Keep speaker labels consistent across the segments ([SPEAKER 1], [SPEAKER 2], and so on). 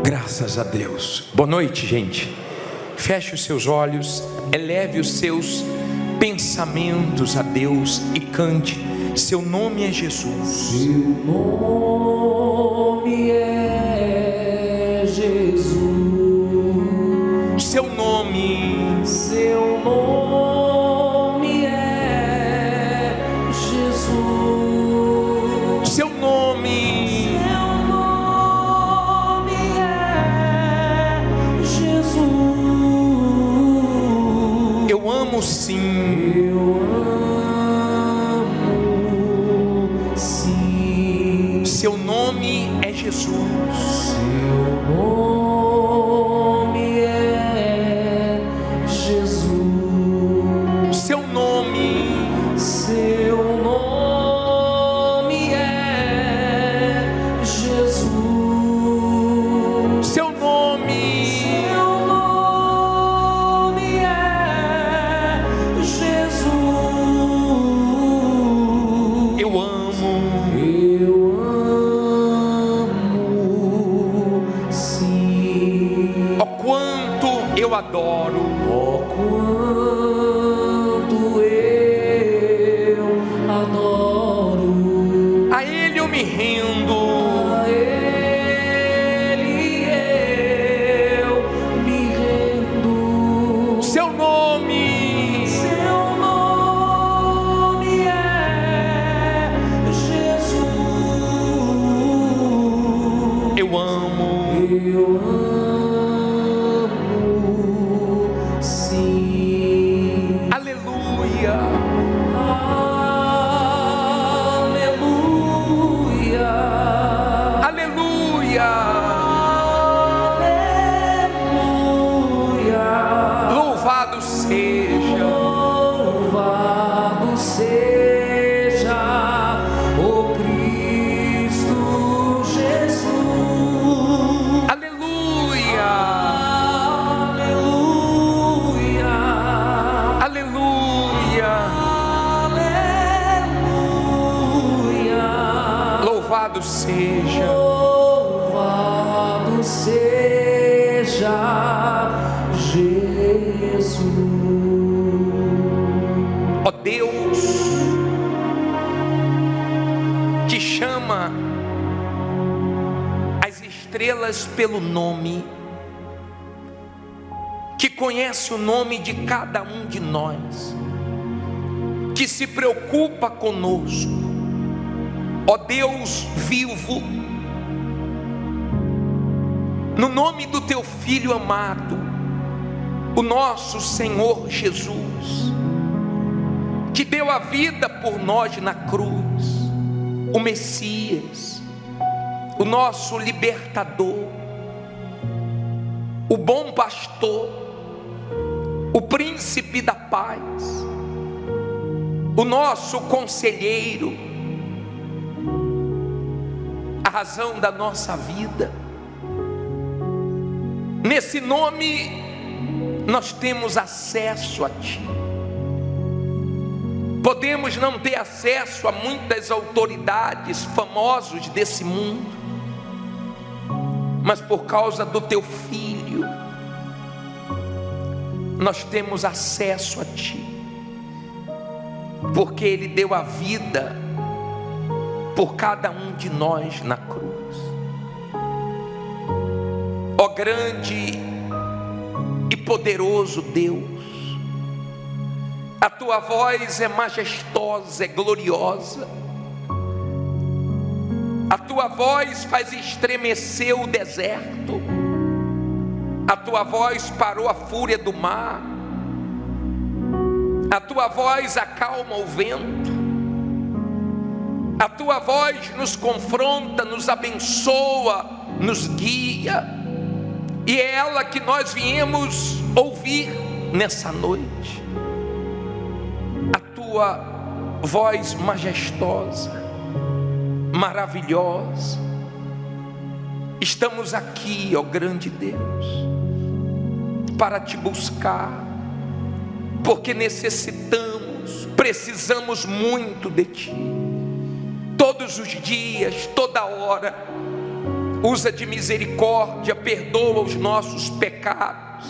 [SPEAKER 1] Graças a Deus. Boa noite, gente. Feche os seus olhos, eleve os seus pensamentos a Deus e cante: seu nome é Jesus.
[SPEAKER 2] Seu nome é Jesus.
[SPEAKER 1] Seu nome.
[SPEAKER 2] Seu nome é Jesus.
[SPEAKER 1] Seu nome. Eu amo sim.
[SPEAKER 2] Eu amo sim.
[SPEAKER 1] Seu nome é Jesus.
[SPEAKER 2] Seu nome é Jesus.
[SPEAKER 1] Seu nome.
[SPEAKER 2] Seu nome é Jesus.
[SPEAKER 1] Seu nome. Eu adoro,
[SPEAKER 2] oh, quanto eu adoro,
[SPEAKER 1] a Ele eu me rendo,
[SPEAKER 2] a Ele eu me rendo.
[SPEAKER 1] Seu nome
[SPEAKER 2] é Jesus.
[SPEAKER 1] Eu amo. Aleluia.
[SPEAKER 2] Aleluia.
[SPEAKER 1] Aleluia.
[SPEAKER 2] Aleluia.
[SPEAKER 1] Louvado seja.
[SPEAKER 2] Louvado seja o Cristo Jesus.
[SPEAKER 1] Aleluia. Louvado seja.
[SPEAKER 2] Louvado seja Jesus.
[SPEAKER 1] Ó Deus, que chama as estrelas pelo nome, que conhece o nome de cada um de nós, que se preocupa conosco. Ó Deus vivo, no nome do teu Filho amado, o nosso Senhor Jesus, que deu a vida por nós na cruz, o Messias, o nosso libertador, o bom pastor, o príncipe da paz, o nosso conselheiro, a razão da nossa vida. Nesse nome nós temos acesso a Ti. Podemos não ter acesso a muitas autoridades famosos desse mundo, mas por causa do Teu Filho nós temos acesso a Ti, porque Ele deu a vida por cada um de nós na cruz. Ó grande e poderoso Deus, a Tua voz é majestosa, é gloriosa. A Tua voz faz estremecer o deserto. A tua voz parou a fúria do mar, a tua voz acalma o vento, a tua voz nos confronta, nos abençoa, nos guia, e é ela que nós viemos ouvir nessa noite. A tua voz majestosa, maravilhosa. Estamos aqui, ó grande Deus, para te buscar, porque necessitamos, precisamos muito de ti. Todos os dias, toda hora, usa de misericórdia, perdoa os nossos pecados,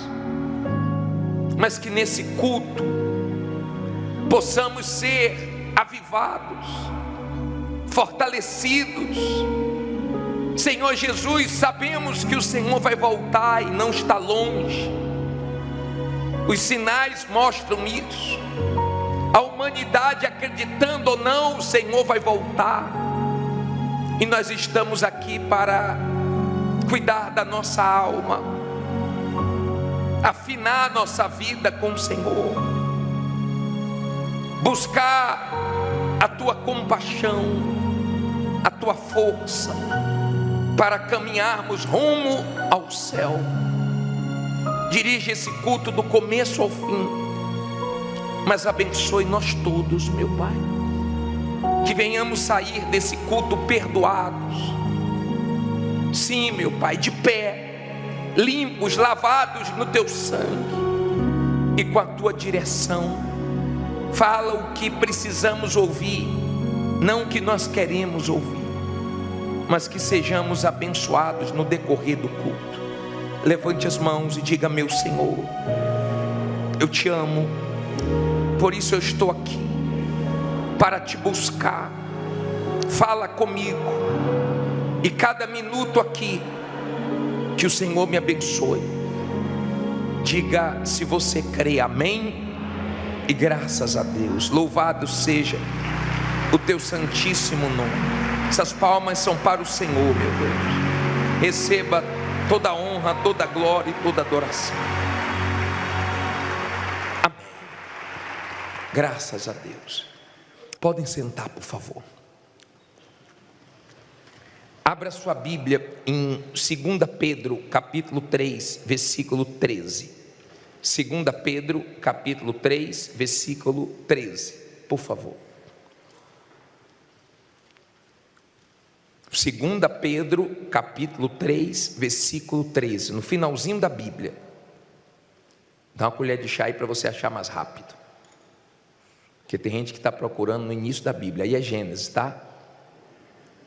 [SPEAKER 1] mas que nesse culto possamos ser avivados, fortalecidos. Senhor Jesus, sabemos que o Senhor vai voltar e não está longe. Os sinais mostram isso. A humanidade, acreditando ou não, o Senhor vai voltar. E nós estamos aqui para cuidar da nossa alma, afinar a nossa vida com o Senhor, buscar a tua compaixão, a tua força, para caminharmos rumo ao céu. Dirige esse culto do começo ao fim, mas abençoe nós todos, meu Pai, que venhamos sair desse culto perdoados. Sim, meu Pai, de pé, limpos, lavados no teu sangue, e com a tua direção. Fala o que precisamos ouvir, não o que nós queremos ouvir, mas que sejamos abençoados no decorrer do culto. Levante as mãos e diga: meu Senhor, eu te amo, por isso eu estou aqui para te buscar. Fala comigo, e cada minuto aqui, que o Senhor me abençoe. Diga se você crê, amém, e graças a Deus. Louvado seja o teu santíssimo nome. Essas palmas são para o Senhor, meu Deus. Receba toda a honra, toda a glória e toda a adoração. Amém. Graças a Deus. Podem sentar, por favor. Abra sua Bíblia em 2 Pedro, capítulo 3, versículo 13. 2 Pedro, capítulo 3, versículo 13, por favor. 2 Pedro, capítulo 3, versículo 13, no finalzinho da Bíblia. Dá uma colher de chá aí para você achar mais rápido, porque tem gente que está procurando no início da Bíblia. Aí é Gênesis, tá?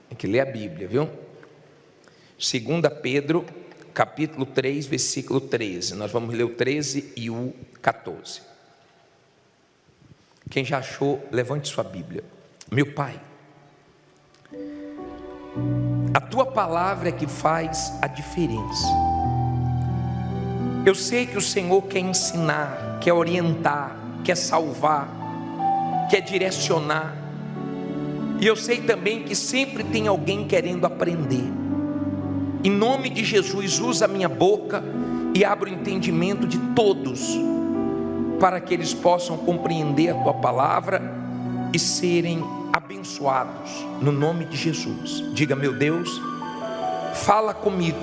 [SPEAKER 1] Tem que ler a Bíblia, viu? 2 Pedro, capítulo 3, versículo 13. Nós vamos ler o 13 e o 14. Quem já achou, levante sua Bíblia. Meu Pai, a tua palavra é que faz a diferença. Eu sei que o Senhor quer ensinar, quer orientar, quer salvar, quer direcionar. E eu sei também que sempre tem alguém querendo aprender. Em nome de Jesus, usa a minha boca e abra o entendimento de todos, para que eles possam compreender a tua palavra e serem abençoados, no nome de Jesus. Diga: meu Deus, fala comigo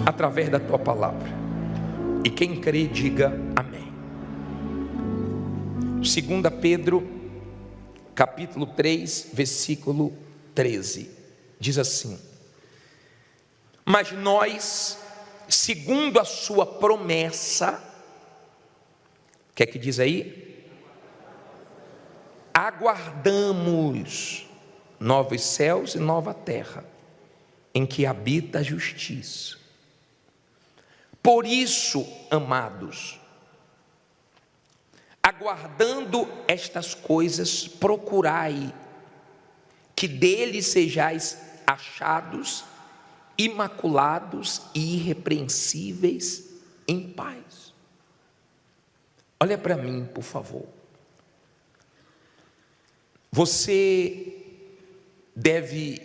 [SPEAKER 1] através da tua palavra. E quem crê, diga amém. 2 Pedro, capítulo 3, versículo 13, diz assim: mas nós, segundo a sua promessa, o que é que diz aí? Aguardamos novos céus e nova terra, em que habita a justiça. Por isso, amados, aguardando estas coisas, procurai que dele sejais achados, imaculados e irrepreensíveis em paz. Olha para mim, por favor. Você deve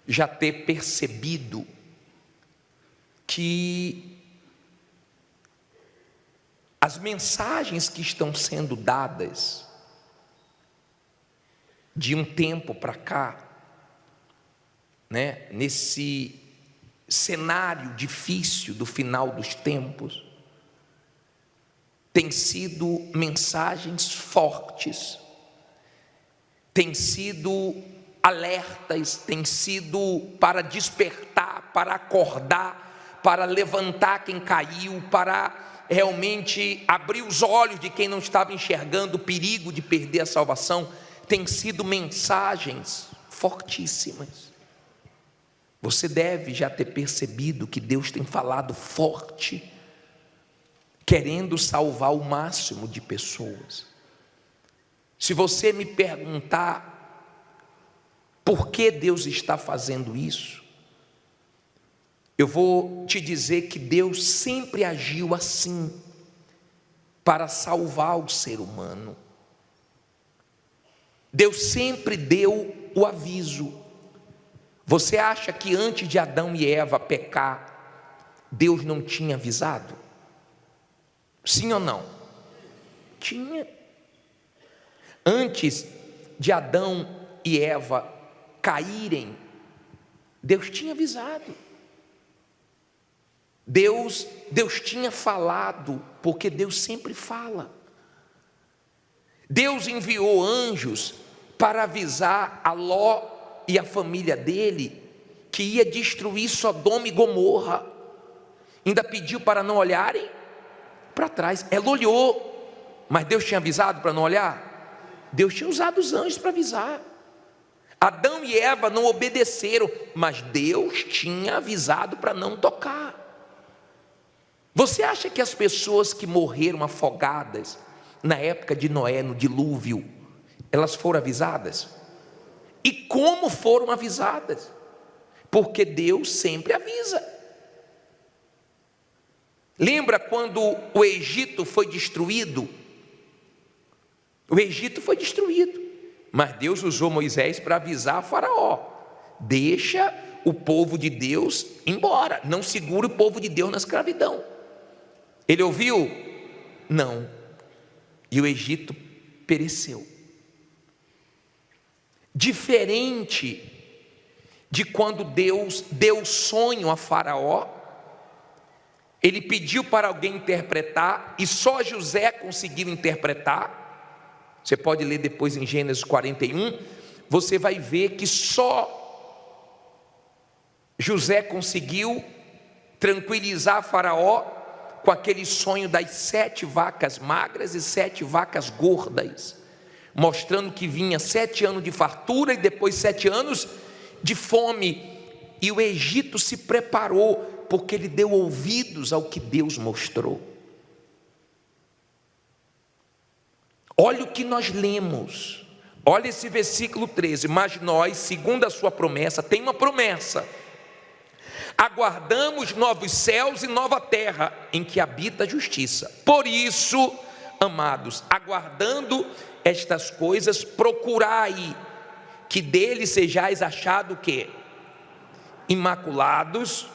[SPEAKER 1] já ter percebido que as mensagens que estão sendo dadas de um tempo para cá, né, nesse cenário difícil do final dos tempos, tem sido mensagens fortes, tem sido alertas, tem sido para despertar, para acordar, para levantar quem caiu, para realmente abrir os olhos de quem não estava enxergando o perigo de perder a salvação. Tem sido mensagens fortíssimas. Você deve já ter percebido que Deus tem falado forte, querendo salvar o máximo de pessoas. Se você me perguntar por que Deus está fazendo isso, eu vou te dizer que Deus sempre agiu assim, para salvar o ser humano. Deus sempre deu o aviso. Você acha que antes de Adão e Eva pecar, Deus não tinha avisado? Sim ou não? Tinha. Antes de Adão e Eva caírem, Deus tinha avisado. Deus tinha falado, porque Deus sempre fala. Deus enviou anjos para avisar a Ló e a família dele que ia destruir Sodoma e Gomorra. Ainda pediu para não olharem para trás. Ela olhou, mas Deus tinha avisado para não olhar? Deus tinha usado os anjos para avisar. Adão e Eva não obedeceram, mas Deus tinha avisado para não tocar. Você acha que as pessoas que morreram afogadas na época de Noé, no dilúvio, elas foram avisadas? E como foram avisadas? Porque Deus sempre avisa. Lembra quando o Egito foi destruído? O Egito foi destruído, mas Deus usou Moisés para avisar a Faraó: deixa o povo de Deus embora, não segura o povo de Deus na escravidão. Ele ouviu? Não. E o Egito pereceu. Diferente de quando Deus deu sonho a Faraó, ele pediu para alguém interpretar e só José conseguiu interpretar. Você pode ler depois em Gênesis 41, você vai ver que só José conseguiu tranquilizar Faraó com aquele sonho das 7 vacas magras e 7 vacas gordas, mostrando que vinha 7 anos de fartura e depois 7 anos de fome. E o Egito se preparou, porque ele deu ouvidos ao que Deus mostrou. Olha o que nós lemos, olha esse versículo 13: mas nós, segundo a sua promessa, tem uma promessa, aguardamos novos céus e nova terra, em que habita a justiça. Por isso, amados, aguardando estas coisas, procurai que dele sejais achados o quê? Imaculados,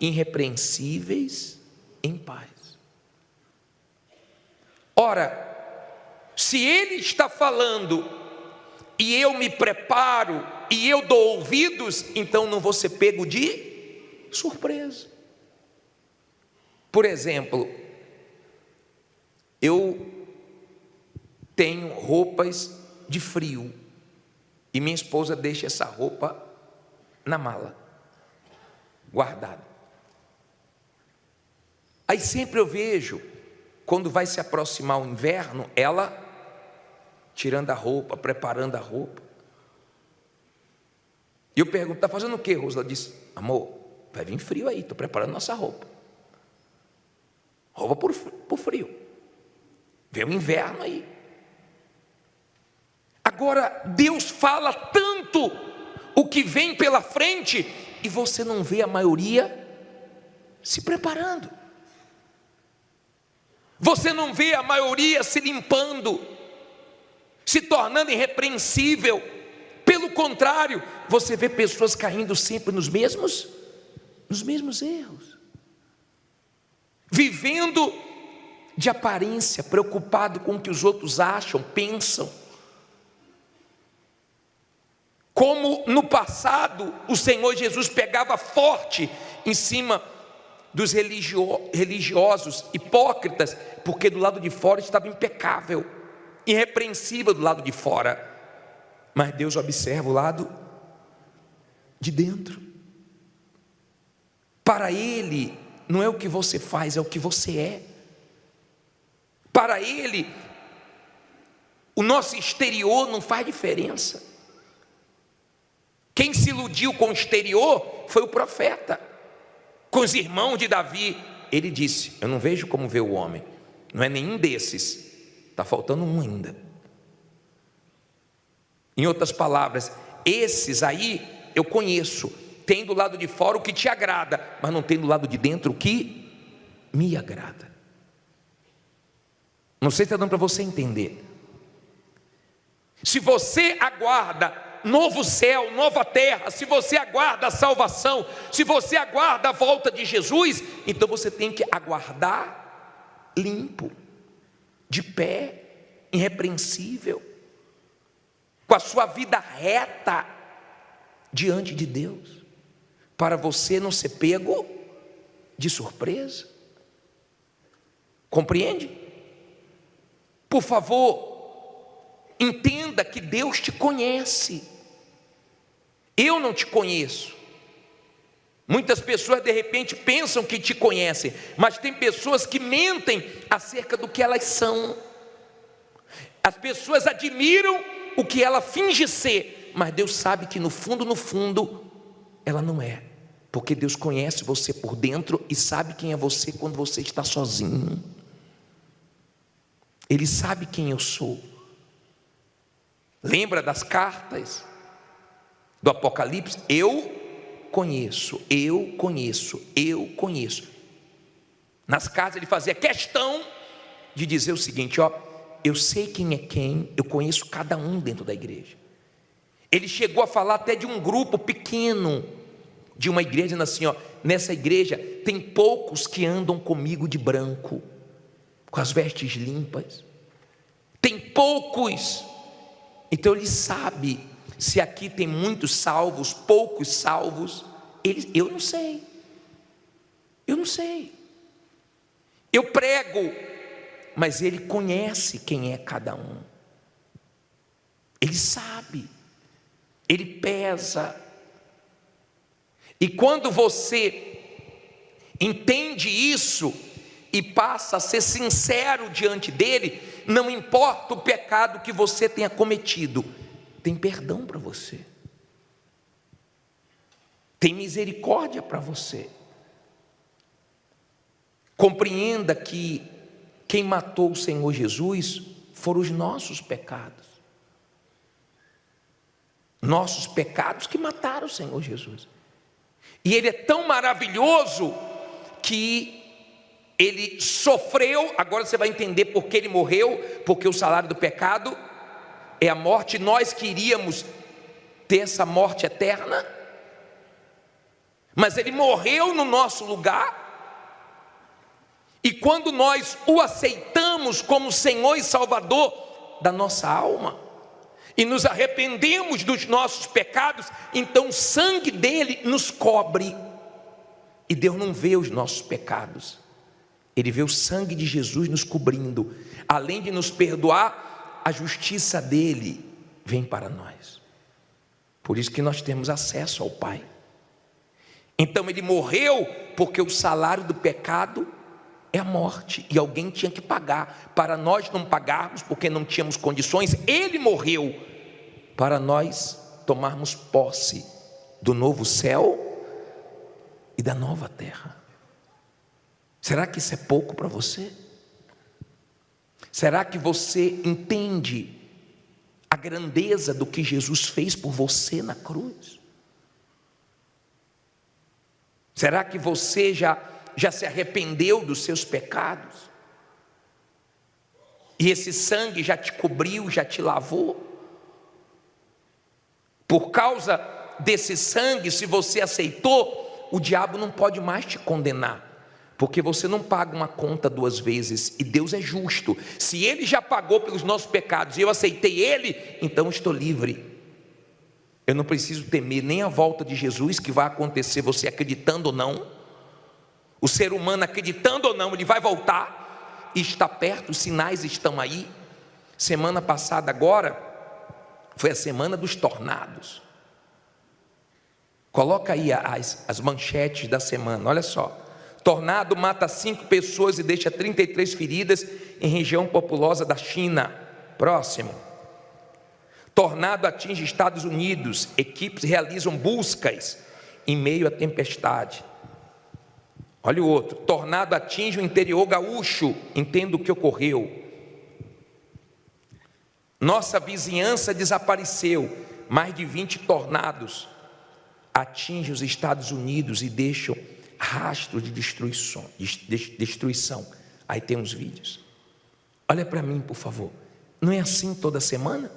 [SPEAKER 1] irrepreensíveis, em paz. Ora, se ele está falando e eu me preparo e eu dou ouvidos, então não vou ser pego de surpresa. Por exemplo, eu tenho roupas de frio e minha esposa deixa essa roupa na mala, guardada. Aí sempre eu vejo, quando vai se aproximar o inverno, ela tirando a roupa, preparando a roupa. E eu pergunto: está fazendo o quê, Rosa? Ela disse: amor, vai vir frio aí, estou preparando nossa roupa. Roupa por frio. Vem o inverno aí. Agora, Deus fala tanto o que vem pela frente e você não vê a maioria se preparando. Você não vê a maioria se limpando, se tornando irrepreensível. Pelo contrário, você vê pessoas caindo sempre nos mesmos erros, vivendo de aparência, preocupado com o que os outros acham, pensam. Como no passado o Senhor Jesus pegava forte em cima dos religiosos hipócritas, porque do lado de fora estava impecável, irrepreensível do lado de fora. Mas Deus observa o lado de dentro. Para Ele, não é o que você faz, é o que você é. Para Ele, o nosso exterior não faz diferença. Quem se iludiu com o exterior foi o profeta. Com os irmãos de Davi, ele disse: eu não vejo como vê o homem. Não é nenhum desses, está faltando um ainda. Em outras palavras, esses aí eu conheço. Tem do lado de fora o que te agrada, mas não tem do lado de dentro o que me agrada. Não sei se está dando para você entender. Se você aguarda novo céu, nova terra, se você aguarda a salvação, se você aguarda a volta de Jesus, então você tem que aguardar limpo, de pé, irrepreensível, com a sua vida reta diante de Deus, para você não ser pego de surpresa. Compreende? Por favor, entenda que Deus te conhece. Eu não te conheço. Muitas pessoas de repente pensam que te conhecem, mas tem pessoas que mentem acerca do que elas são. As pessoas admiram o que ela finge ser, mas Deus sabe que no fundo, ela não é. Porque Deus conhece você por dentro e sabe quem é você quando você está sozinho. Ele sabe quem eu sou. Lembra das cartas do Apocalipse? Eu conheço. Nas cartas ele fazia questão de dizer o seguinte: ó, eu sei quem é quem, eu conheço cada um dentro da igreja. Ele chegou a falar até de um grupo pequeno, de uma igreja, dizendo assim, ó, nessa igreja tem poucos que andam comigo de branco, com as vestes limpas, tem poucos. Então ele sabe se aqui tem muitos salvos, poucos salvos. Eu não sei, eu prego, mas ele conhece quem é cada um, ele sabe, ele pesa. E quando você entende isso e passa a ser sincero diante dele, não importa o pecado que você tenha cometido, tem perdão para você, tem misericórdia para você. Compreenda que quem matou o Senhor Jesus foram os nossos pecados. Nossos pecados que mataram o Senhor Jesus. E Ele é tão maravilhoso que Ele sofreu. Agora você vai entender por que Ele morreu. Porque o salário do pecado é a morte. Nós queríamos ter essa morte eterna, mas Ele morreu no nosso lugar. E quando nós o aceitamos como Senhor e Salvador da nossa alma, e nos arrependemos dos nossos pecados, então o sangue dele nos cobre. E Deus não vê os nossos pecados, Ele vê o sangue de Jesus nos cobrindo. Além de nos perdoar, a justiça dele vem para nós. Por isso que nós temos acesso ao Pai. Então ele morreu porque o salário do pecado é a morte, e alguém tinha que pagar. Para nós não pagarmos porque não tínhamos condições, ele morreu para nós tomarmos posse do novo céu e da nova terra. Será que isso é pouco para você? Será que você entende a grandeza do que Jesus fez por você na cruz? Será que você já se arrependeu dos seus pecados? E esse sangue já te cobriu, já te lavou? Por causa desse sangue, se você aceitou, o diabo não pode mais te condenar, Porque você não paga uma conta duas vezes, e Deus é justo. Se Ele já pagou pelos nossos pecados e eu aceitei Ele, então estou livre. Eu não preciso temer nem a volta de Jesus, que vai acontecer, você acreditando ou não. O ser humano acreditando ou não, ele vai voltar, e está perto, os sinais estão aí. Semana passada agora, foi a semana dos tornados. Coloca aí as manchetes da semana, olha só. Tornado mata 5 pessoas e deixa 33 feridas em região populosa da China. Próximo. Tornado atinge Estados Unidos. Equipes realizam buscas em meio à tempestade. Olha o outro. Tornado atinge o interior gaúcho. Entenda o que ocorreu. Nossa vizinhança desapareceu. Mais de 20 tornados atingem os Estados Unidos e deixam rastro de destruição. Aí tem uns vídeos. Olha para mim, por favor. Não é assim toda semana?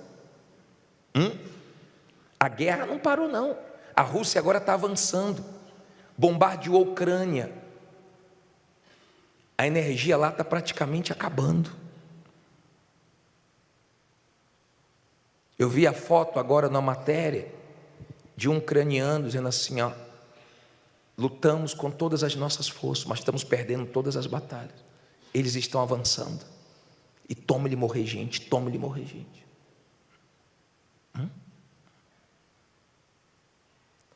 [SPEAKER 1] A guerra não parou não. A Rússia agora está avançando, bombardeou a Ucrânia. A energia lá está praticamente acabando. Eu vi a foto agora na matéria de um ucraniano dizendo assim, ó: lutamos com todas as nossas forças, mas estamos perdendo todas as batalhas. Eles estão avançando. E toma-lhe morrer gente, toma-lhe morrer gente.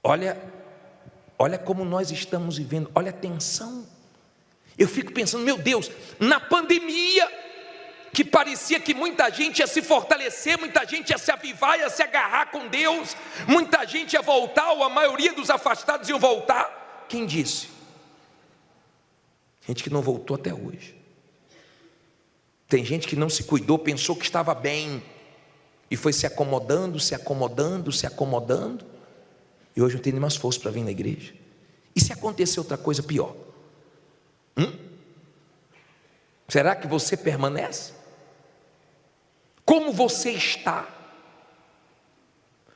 [SPEAKER 1] Olha como nós estamos vivendo, olha a tensão. Eu fico pensando, meu Deus, na pandemia, que parecia que muita gente ia se fortalecer, muita gente ia se avivar, ia se agarrar com Deus, muita gente ia voltar, ou a maioria dos afastados iam voltar. Quem disse? Gente que não voltou até hoje. Tem gente que não se cuidou, pensou que estava bem, e foi se acomodando, e hoje não tem nem mais força para vir na igreja. E se acontecer outra coisa pior? Será que você permanece? Como você está?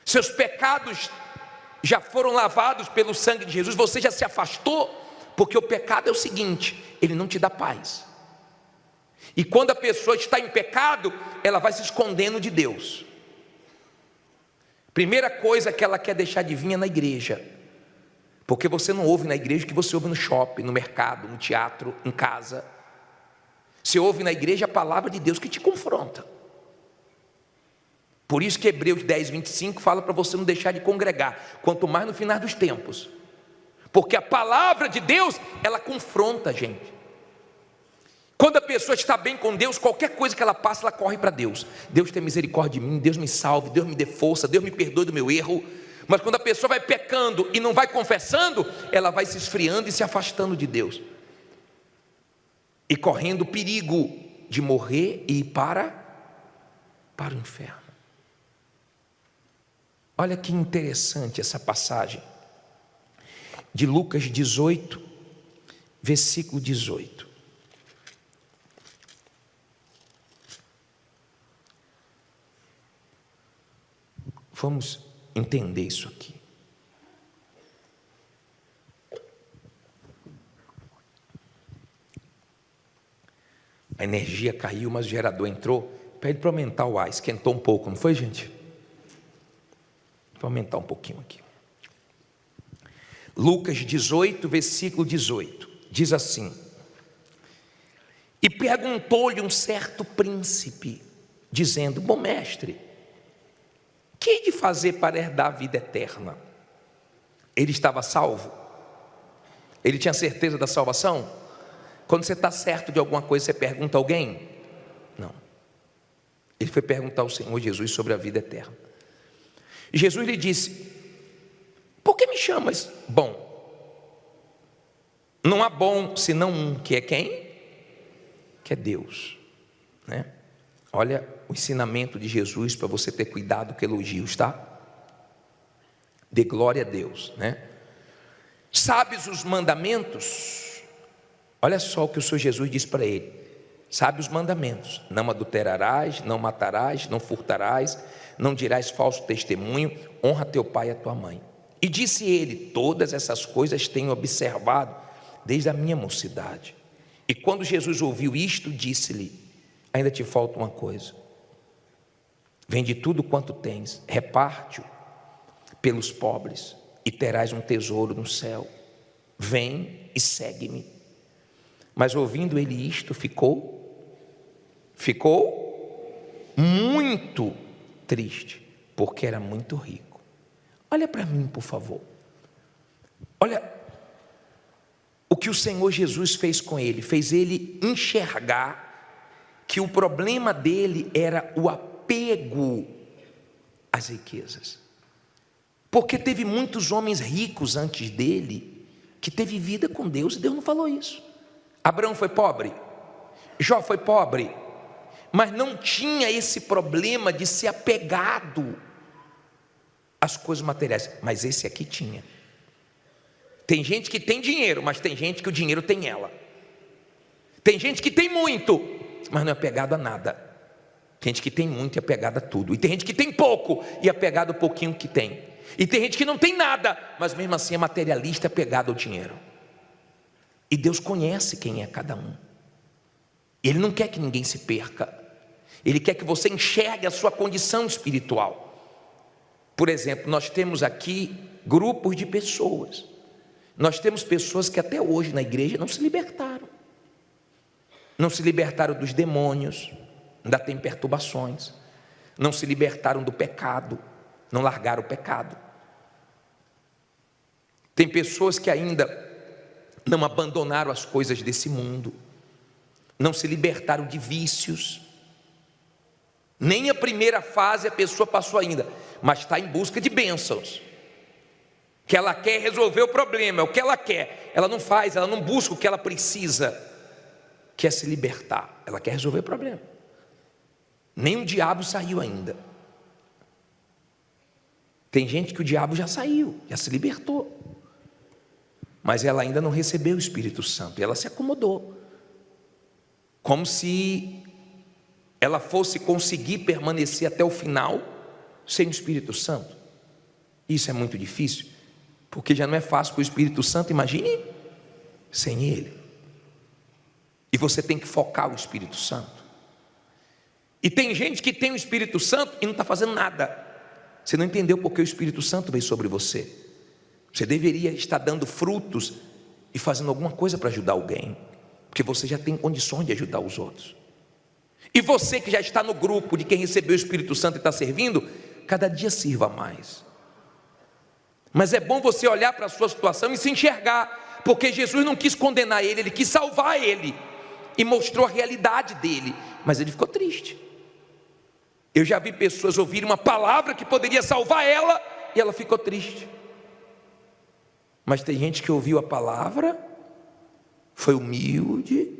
[SPEAKER 1] Seus pecados já foram lavados pelo sangue de Jesus? Você já se afastou? Porque o pecado é o seguinte, ele não te dá paz. E quando a pessoa está em pecado, ela vai se escondendo de Deus. Primeira coisa que ela quer deixar de vir é na igreja. Porque você não ouve na igreja o que você ouve no shopping, no mercado, no teatro, em casa. Você ouve na igreja a palavra de Deus que te confronta. Por isso que Hebreus 10, 25 fala para você não deixar de congregar, quanto mais no final dos tempos. Porque a palavra de Deus, ela confronta a gente. Quando a pessoa está bem com Deus, qualquer coisa que ela passa, ela corre para Deus. Deus tem misericórdia de mim, Deus me salve, Deus me dê força, Deus me perdoe do meu erro. Mas quando a pessoa vai pecando e não vai confessando, ela vai se esfriando e se afastando de Deus. E correndo o perigo de morrer e ir para o inferno. Olha que interessante essa passagem de Lucas 18, versículo 18. Vamos entender isso aqui. A energia caiu, mas o gerador entrou. Pede para aumentar o ar, esquentou um pouco, não foi, gente? Vou aumentar um pouquinho aqui. Lucas 18, versículo 18, diz assim: e perguntou-lhe um certo príncipe, dizendo: bom mestre, que hei de fazer para herdar a vida eterna? Ele estava salvo? Ele tinha certeza da salvação? Quando você está certo de alguma coisa, você pergunta a alguém? Não. Ele foi perguntar ao Senhor Jesus sobre a vida eterna. E Jesus lhe disse: por que me chamas bom? Não há bom senão um, que é quem? Que é Deus, né? Olha o ensinamento de Jesus para você ter cuidado com elogios, tá? Dê glória a Deus, né? Sabes os mandamentos? Olha só o que o Senhor Jesus disse para ele: sabe os mandamentos: não adulterarás, não matarás, não furtarás, não dirás falso testemunho, honra teu pai e a tua mãe. E disse ele: todas essas coisas tenho observado desde a minha mocidade. E quando Jesus ouviu isto, disse-lhe: ainda te falta uma coisa. Vende tudo quanto tens, reparte-o pelos pobres, e terás um tesouro no céu. Vem e segue-me. Mas ouvindo ele isto, ficou muito triste, porque era muito rico. Olha para mim, por favor. Olha o que o Senhor Jesus fez com ele. Fez ele enxergar que o problema dele era o apego às riquezas. Porque teve muitos homens ricos antes dele que teve vida com Deus e Deus não falou isso. Abraão foi pobre, Jó foi pobre, mas não tinha esse problema de ser apegado às coisas materiais. Mas esse aqui tinha. Tem gente que tem dinheiro, mas tem gente que o dinheiro tem ela. Tem gente que tem muito, mas não é apegado a nada. Tem gente que tem muito e é apegado a tudo. E tem gente que tem pouco e é apegado ao pouquinho que tem. E tem gente que não tem nada, mas mesmo assim é materialista, é apegado ao dinheiro. E Deus conhece quem é cada um. Ele não quer que ninguém se perca. Ele quer que você enxergue a sua condição espiritual. Por exemplo, nós temos aqui grupos de pessoas. Nós temos pessoas que até hoje na igreja não se libertaram. Não se libertaram dos demônios, ainda tem perturbações. Não se libertaram do pecado, não largaram o pecado. Tem pessoas que ainda não abandonaram as coisas desse mundo, não se libertaram de vícios. Nem a primeira fase a pessoa passou ainda, mas está em busca de bênçãos. Que ela quer resolver o problema, é o que ela quer. Ela não faz, ela não busca o que ela precisa, que é se libertar. Ela quer resolver o problema. Nem o diabo saiu ainda. Tem gente que o diabo já saiu, já se libertou, mas ela ainda não recebeu o Espírito Santo. E ela se acomodou, como se ela fosse conseguir permanecer até o final sem o Espírito Santo. Isso é muito difícil, porque já não é fácil com o Espírito Santo, imagine sem ele. E você tem que focar o Espírito Santo. E tem gente que tem o Espírito Santo e não está fazendo nada. Você não entendeu porque o Espírito Santo veio sobre você. Você deveria estar dando frutos e fazendo alguma coisa para ajudar alguém, porque você já tem condições de ajudar os outros. E você que já está no grupo de quem recebeu o Espírito Santo e está servindo, cada dia sirva mais. Mas é bom você olhar para a sua situação e se enxergar, porque Jesus não quis condenar ele, ele quis salvar ele, e mostrou a realidade dele, mas ele ficou triste. Eu já vi pessoas ouvirem uma palavra que poderia salvar ela, e ela ficou triste. Mas tem gente que ouviu a palavra, foi humilde,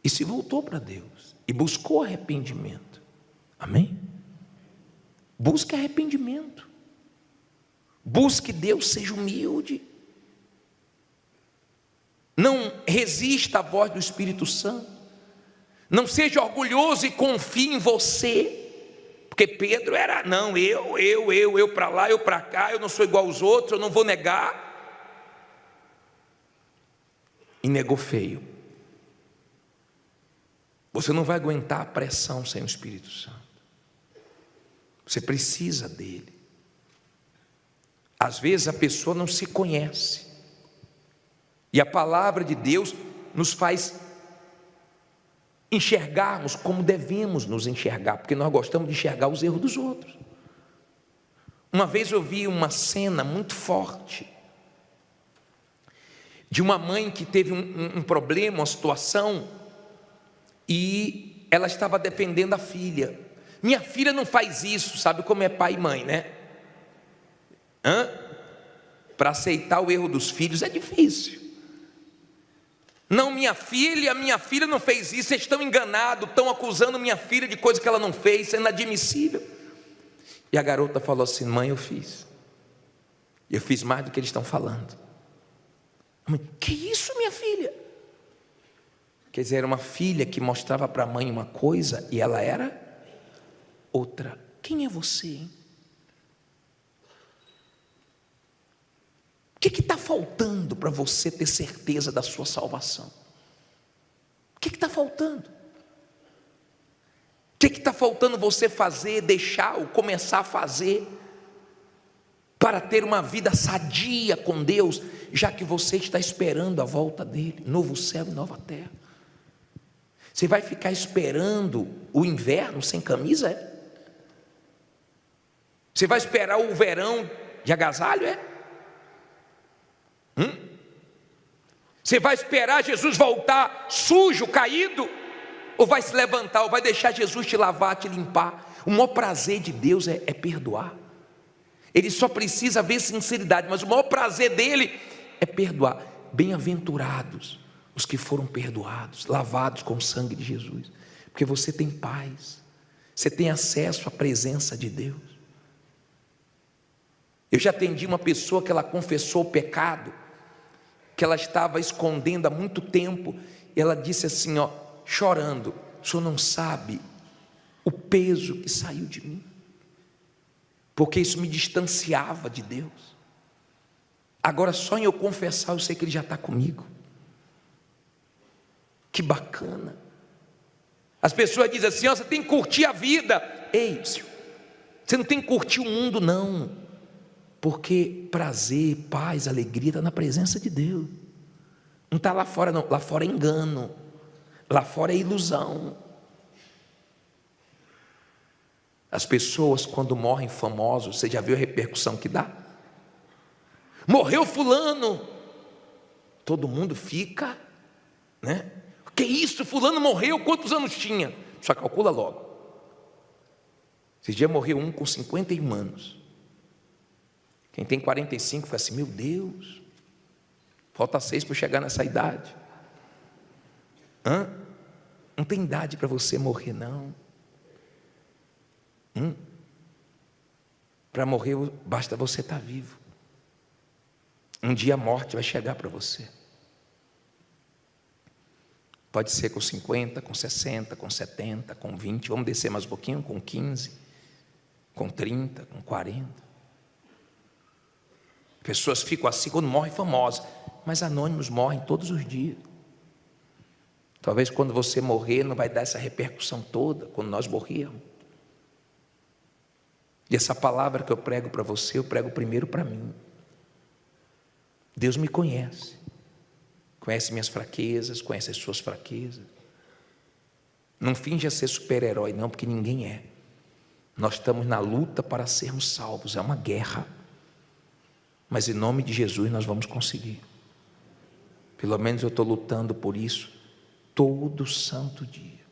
[SPEAKER 1] e se voltou para Deus, e buscou arrependimento. Amém? Busque arrependimento. Busque Deus, seja humilde. Não resista à voz do Espírito Santo. Não seja orgulhoso e confie em você. Porque Pedro era, não, eu para lá, eu para cá, eu não sou igual aos outros, eu não vou negar. E negou feio. Você não vai aguentar a pressão sem o Espírito Santo. Você precisa dele. Às vezes a pessoa não se conhece. E a palavra de Deus nos faz enxergarmos como devemos nos enxergar, porque nós gostamos de enxergar os erros dos outros. Uma vez eu vi uma cena muito forte de uma mãe que teve um problema, uma situação, e ela estava defendendo a filha. Minha filha não faz isso, sabe como é pai e mãe, né? Para aceitar o erro dos filhos é difícil. Não, minha filha não fez isso, vocês estão enganados, estão acusando minha filha de coisa que ela não fez, isso é inadmissível. E a garota falou assim: mãe, eu fiz mais do que eles estão falando. Mãe, que isso, minha filha? Quer dizer, era uma filha que mostrava para a mãe uma coisa e ela era outra. Quem é você, hein? O que está faltando para você ter certeza da sua salvação? O que está faltando? O que está faltando você fazer, deixar ou começar a fazer para ter uma vida sadia com Deus, já que você está esperando a volta dele, novo céu e nova terra? Você vai ficar esperando o inverno sem camisa? É? Você vai esperar o verão de agasalho? É? Você vai esperar Jesus voltar sujo, caído? Ou vai se levantar, ou vai deixar Jesus te lavar, te limpar? O maior prazer de Deus é perdoar. Ele só precisa ver sinceridade, mas o maior prazer dele é perdoar. Bem-aventurados os que foram perdoados, lavados com o sangue de Jesus, porque você tem paz, você tem acesso à presença de Deus. Eu já atendi uma pessoa que ela confessou o pecado, que ela estava escondendo há muito tempo, e ela disse assim, ó, chorando: o senhor não sabe o peso que saiu de mim, porque isso me distanciava de Deus. Agora só em eu confessar eu sei que Ele já está comigo. Que bacana. As pessoas dizem assim, ó, você tem que curtir a vida. Ei, você não tem que curtir o mundo não, porque prazer, paz, alegria está na presença de Deus. Não está lá fora não, lá fora é engano, lá fora é ilusão. As pessoas quando morrem famosos, você já viu a repercussão que dá? Morreu fulano, todo mundo fica, né? Que isso, fulano morreu, quantos anos tinha? Só calcula logo. Esse dia morreu um com 51 anos. Quem tem 45 fala assim, meu Deus, falta 6 para chegar nessa idade. Não tem idade para você morrer não. Para morrer basta você estar vivo. Um dia a morte vai chegar para você. Pode ser com 50, com 60, com 70, com 20, vamos descer mais um pouquinho, com 15, com 30, com 40. Pessoas ficam assim quando morrem famosas, mas anônimos morrem todos os dias. Talvez quando você morrer não vai dar essa repercussão toda, quando nós morrermos. E essa palavra que eu prego para você, eu prego primeiro para mim. Deus me conhece. Conhece minhas fraquezas, conhece as suas fraquezas. Não finja ser super-herói não, porque ninguém é. Nós estamos na luta para sermos salvos, é uma guerra. Mas em nome de Jesus nós vamos conseguir. Pelo menos eu estou lutando por isso todo santo dia.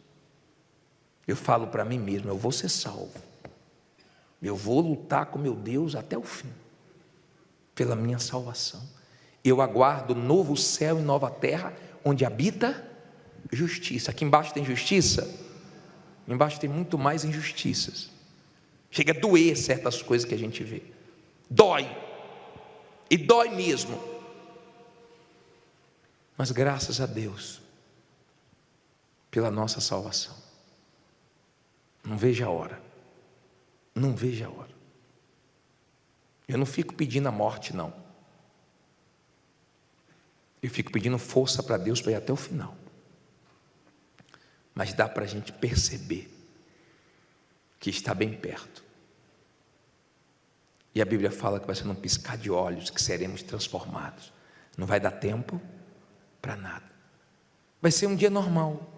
[SPEAKER 1] Eu falo para mim mesmo, eu vou ser salvo. Eu vou lutar com meu Deus até o fim, pela minha salvação. Eu aguardo novo céu e nova terra, onde habita justiça. Aqui embaixo tem justiça? Embaixo tem muito mais injustiças. Chega a doer certas coisas que a gente vê. Dói. E dói mesmo. Mas graças a Deus, pela nossa salvação. Não vejo a hora. Não vejo a hora. Eu não fico pedindo a morte não. Eu fico pedindo força para Deus para ir até o final. Mas dá para a gente perceber que está bem perto. E a Bíblia fala que vai ser num piscar de olhos que seremos transformados. Não vai dar tempo para nada. Vai ser um dia normal.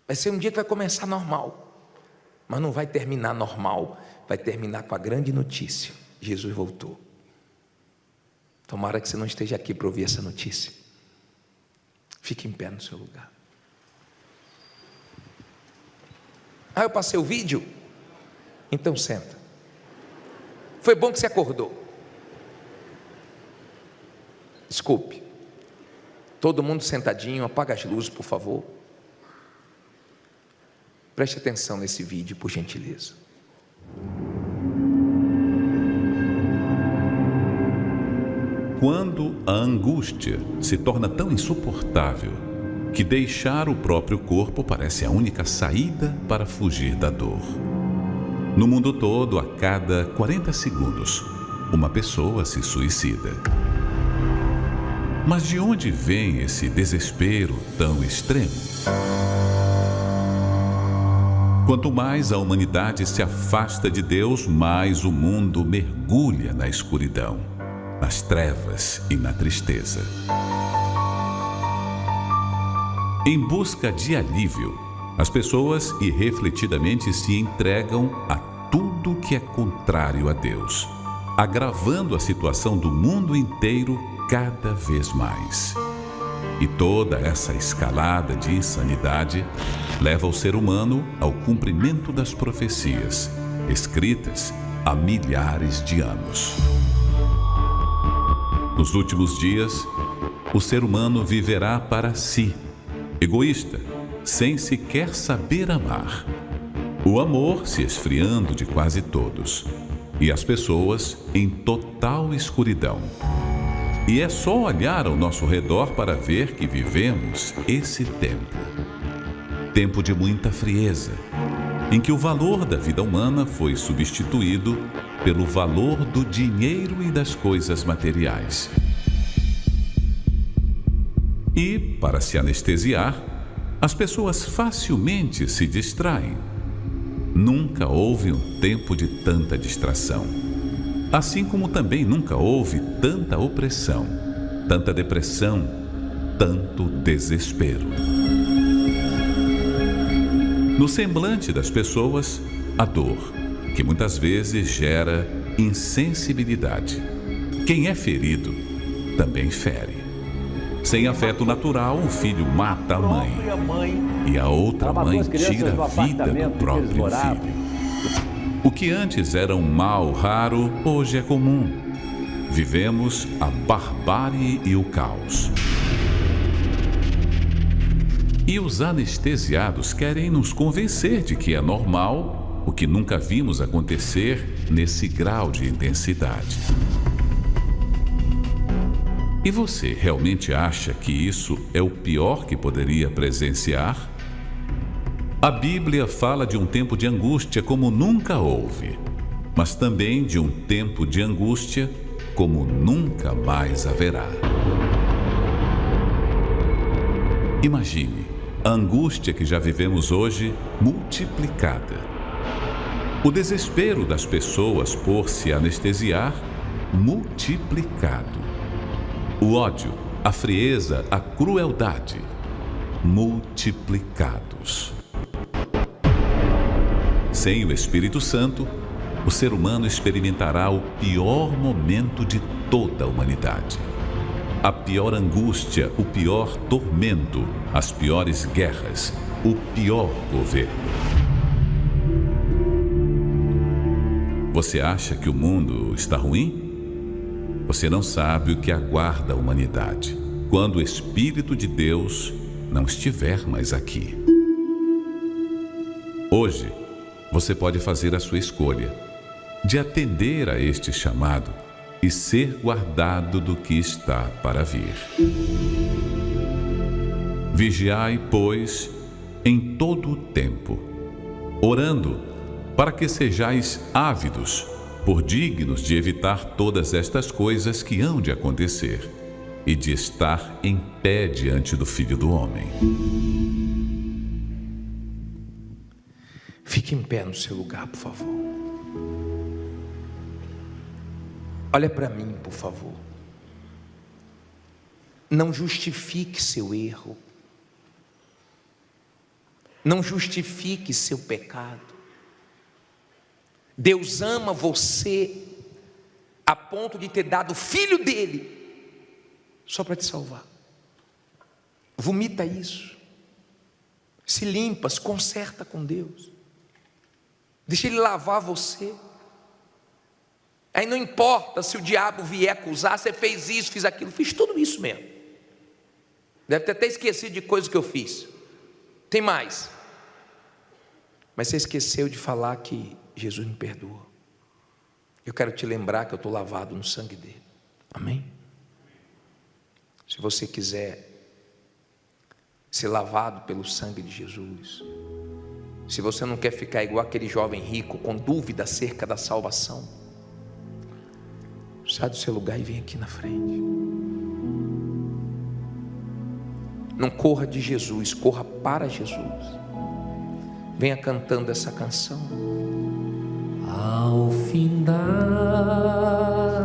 [SPEAKER 1] Vai ser um dia que vai começar normal. Mas não vai terminar normal. Vai terminar com a grande notícia. Jesus voltou. Tomara que você não esteja aqui para ouvir essa notícia. Fique em pé no seu lugar. Eu passei o vídeo? Então senta. Foi bom que você acordou. Desculpe. Todo mundo sentadinho, apaga as luzes, por favor. Preste atenção nesse vídeo, por gentileza.
[SPEAKER 3] Quando a angústia se torna tão insuportável que deixar o próprio corpo parece a única saída para fugir da dor. No mundo todo, a cada 40 segundos, uma pessoa se suicida. Mas de onde vem esse desespero tão extremo? Quanto mais a humanidade se afasta de Deus, mais o mundo mergulha na escuridão, nas trevas e na tristeza. Em busca de alívio, as pessoas irrefletidamente se entregam a tudo que é contrário a Deus, agravando a situação do mundo inteiro cada vez mais. E toda essa escalada de insanidade leva o ser humano ao cumprimento das profecias, escritas há milhares de anos. Nos últimos dias, o ser humano viverá para si, egoísta, sem sequer saber amar. O amor se esfriando de quase todos, e as pessoas em total escuridão. E é só olhar ao nosso redor para ver que vivemos esse tempo. Tempo de muita frieza, em que o valor da vida humana foi substituído pelo valor do dinheiro e das coisas materiais. E, para se anestesiar, as pessoas facilmente se distraem. Nunca houve um tempo de tanta distração. Assim como também nunca houve tanta opressão, tanta depressão, tanto desespero. No semblante das pessoas, a dor, que muitas vezes gera insensibilidade. Quem é ferido, também fere. Sem afeto natural, o filho mata a mãe. E a outra mãe tira a vida do próprio filho. O que antes era um mal raro, hoje é comum. Vivemos a barbárie e o caos. E os anestesiados querem nos convencer de que é normal o que nunca vimos acontecer nesse grau de intensidade. E você realmente acha que isso é o pior que poderia presenciar? A Bíblia fala de um tempo de angústia como nunca houve, mas também de um tempo de angústia como nunca mais haverá. Imagine a angústia que já vivemos hoje multiplicada. O desespero das pessoas por se anestesiar multiplicado. O ódio, a frieza, a crueldade multiplicados. Sem o Espírito Santo, o ser humano experimentará o pior momento de toda a humanidade. A pior angústia, o pior tormento, as piores guerras, o pior governo. Você acha que o mundo está ruim? Você não sabe o que aguarda a humanidade quando o Espírito de Deus não estiver mais aqui. Hoje, você pode fazer a sua escolha de atender a este chamado e ser guardado do que está para vir. Vigiai, pois, em todo o tempo, orando para que sejais ávidos, por dignos de evitar todas estas coisas que hão de acontecer e de estar em pé diante do Filho do Homem.
[SPEAKER 1] Fique em pé no seu lugar, por favor. Olha para mim, por favor. Não justifique seu erro. Não justifique seu pecado. Deus ama você a ponto de ter dado o filho dele só para te salvar. Vomita isso. Se limpa, se conserta com Deus. Deixa Ele lavar você. Aí não importa se o diabo vier acusar, você fez isso, fiz aquilo, fiz tudo isso mesmo. Deve ter até esquecido de coisas que eu fiz. Tem mais. Mas você esqueceu de falar que Jesus me perdoa. Eu quero te lembrar que eu estou lavado no sangue dele. Amém? Se você quiser ser lavado pelo sangue de Jesus, se você não quer ficar igual aquele jovem rico com dúvida acerca da salvação, Sai do seu lugar e vem aqui na frente. Não corra de Jesus, corra para Jesus. Venha cantando essa canção.
[SPEAKER 2] Ao findar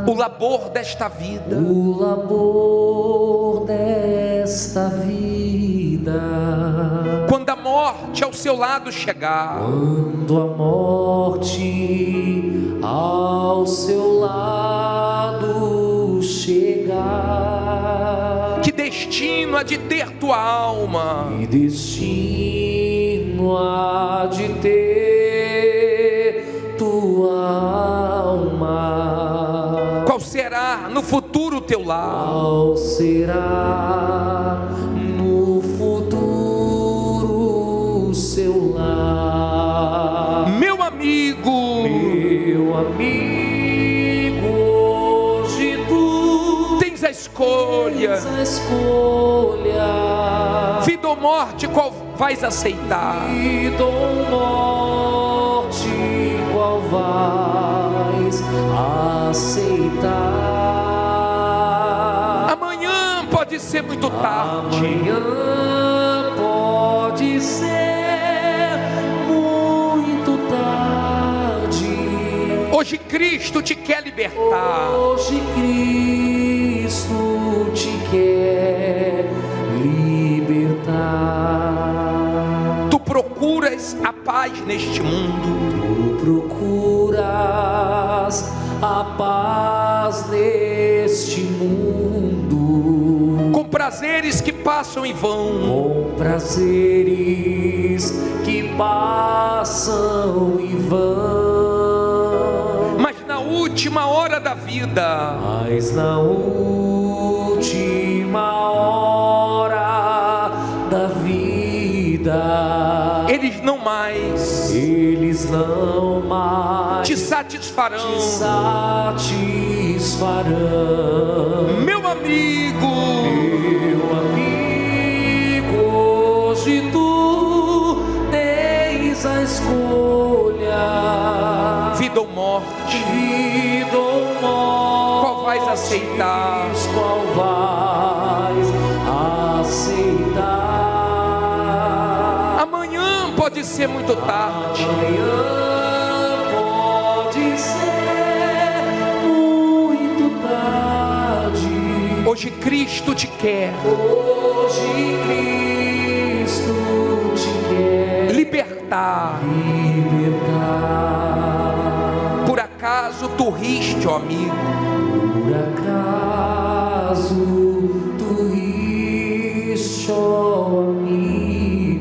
[SPEAKER 1] o labor desta vida,
[SPEAKER 2] o labor desta vida,
[SPEAKER 1] quando a morte ao seu lado chegar,
[SPEAKER 2] quando a morte ao seu lado chegar,
[SPEAKER 1] que destino há de ter tua alma,
[SPEAKER 2] que destino há de ter tua alma,
[SPEAKER 1] qual será no futuro teu lar,
[SPEAKER 2] qual será no futuro seu lar,
[SPEAKER 1] meu amigo,
[SPEAKER 2] hoje tu
[SPEAKER 1] tens a escolha, vida ou morte, qual vais aceitar?
[SPEAKER 2] Vida ou morte, qual vais aceitar?
[SPEAKER 1] Amanhã pode ser muito tarde.
[SPEAKER 2] Amanhã pode ser muito tarde.
[SPEAKER 1] Hoje Cristo te quer libertar.
[SPEAKER 2] Hoje Cristo te quer libertar.
[SPEAKER 1] Tu procuras a paz neste mundo.
[SPEAKER 2] Tu procuras a paz neste mundo,
[SPEAKER 1] Com prazeres que passam e vão.
[SPEAKER 2] com prazeres que passam e vão.
[SPEAKER 1] Mas na última hora da vida,
[SPEAKER 2] Mas na última hora da vida,
[SPEAKER 1] eles não mais te satisfarão.
[SPEAKER 2] te satisfarão.
[SPEAKER 1] Meu amigo,
[SPEAKER 2] hoje tu tens a escolha,
[SPEAKER 1] vida ou morte,
[SPEAKER 2] vida ou morte,
[SPEAKER 1] qual vais aceitar?
[SPEAKER 2] qual vais aceitar?
[SPEAKER 1] Amanhã pode ser muito tarde.
[SPEAKER 2] Amanhã pode ser muito tarde.
[SPEAKER 1] Hoje Cristo te quer
[SPEAKER 2] Hoje Cristo te quer
[SPEAKER 1] libertar.
[SPEAKER 2] libertar.
[SPEAKER 1] Por acaso tu riste, ó amigo?
[SPEAKER 2] Por acaso tu riste, ó amigo,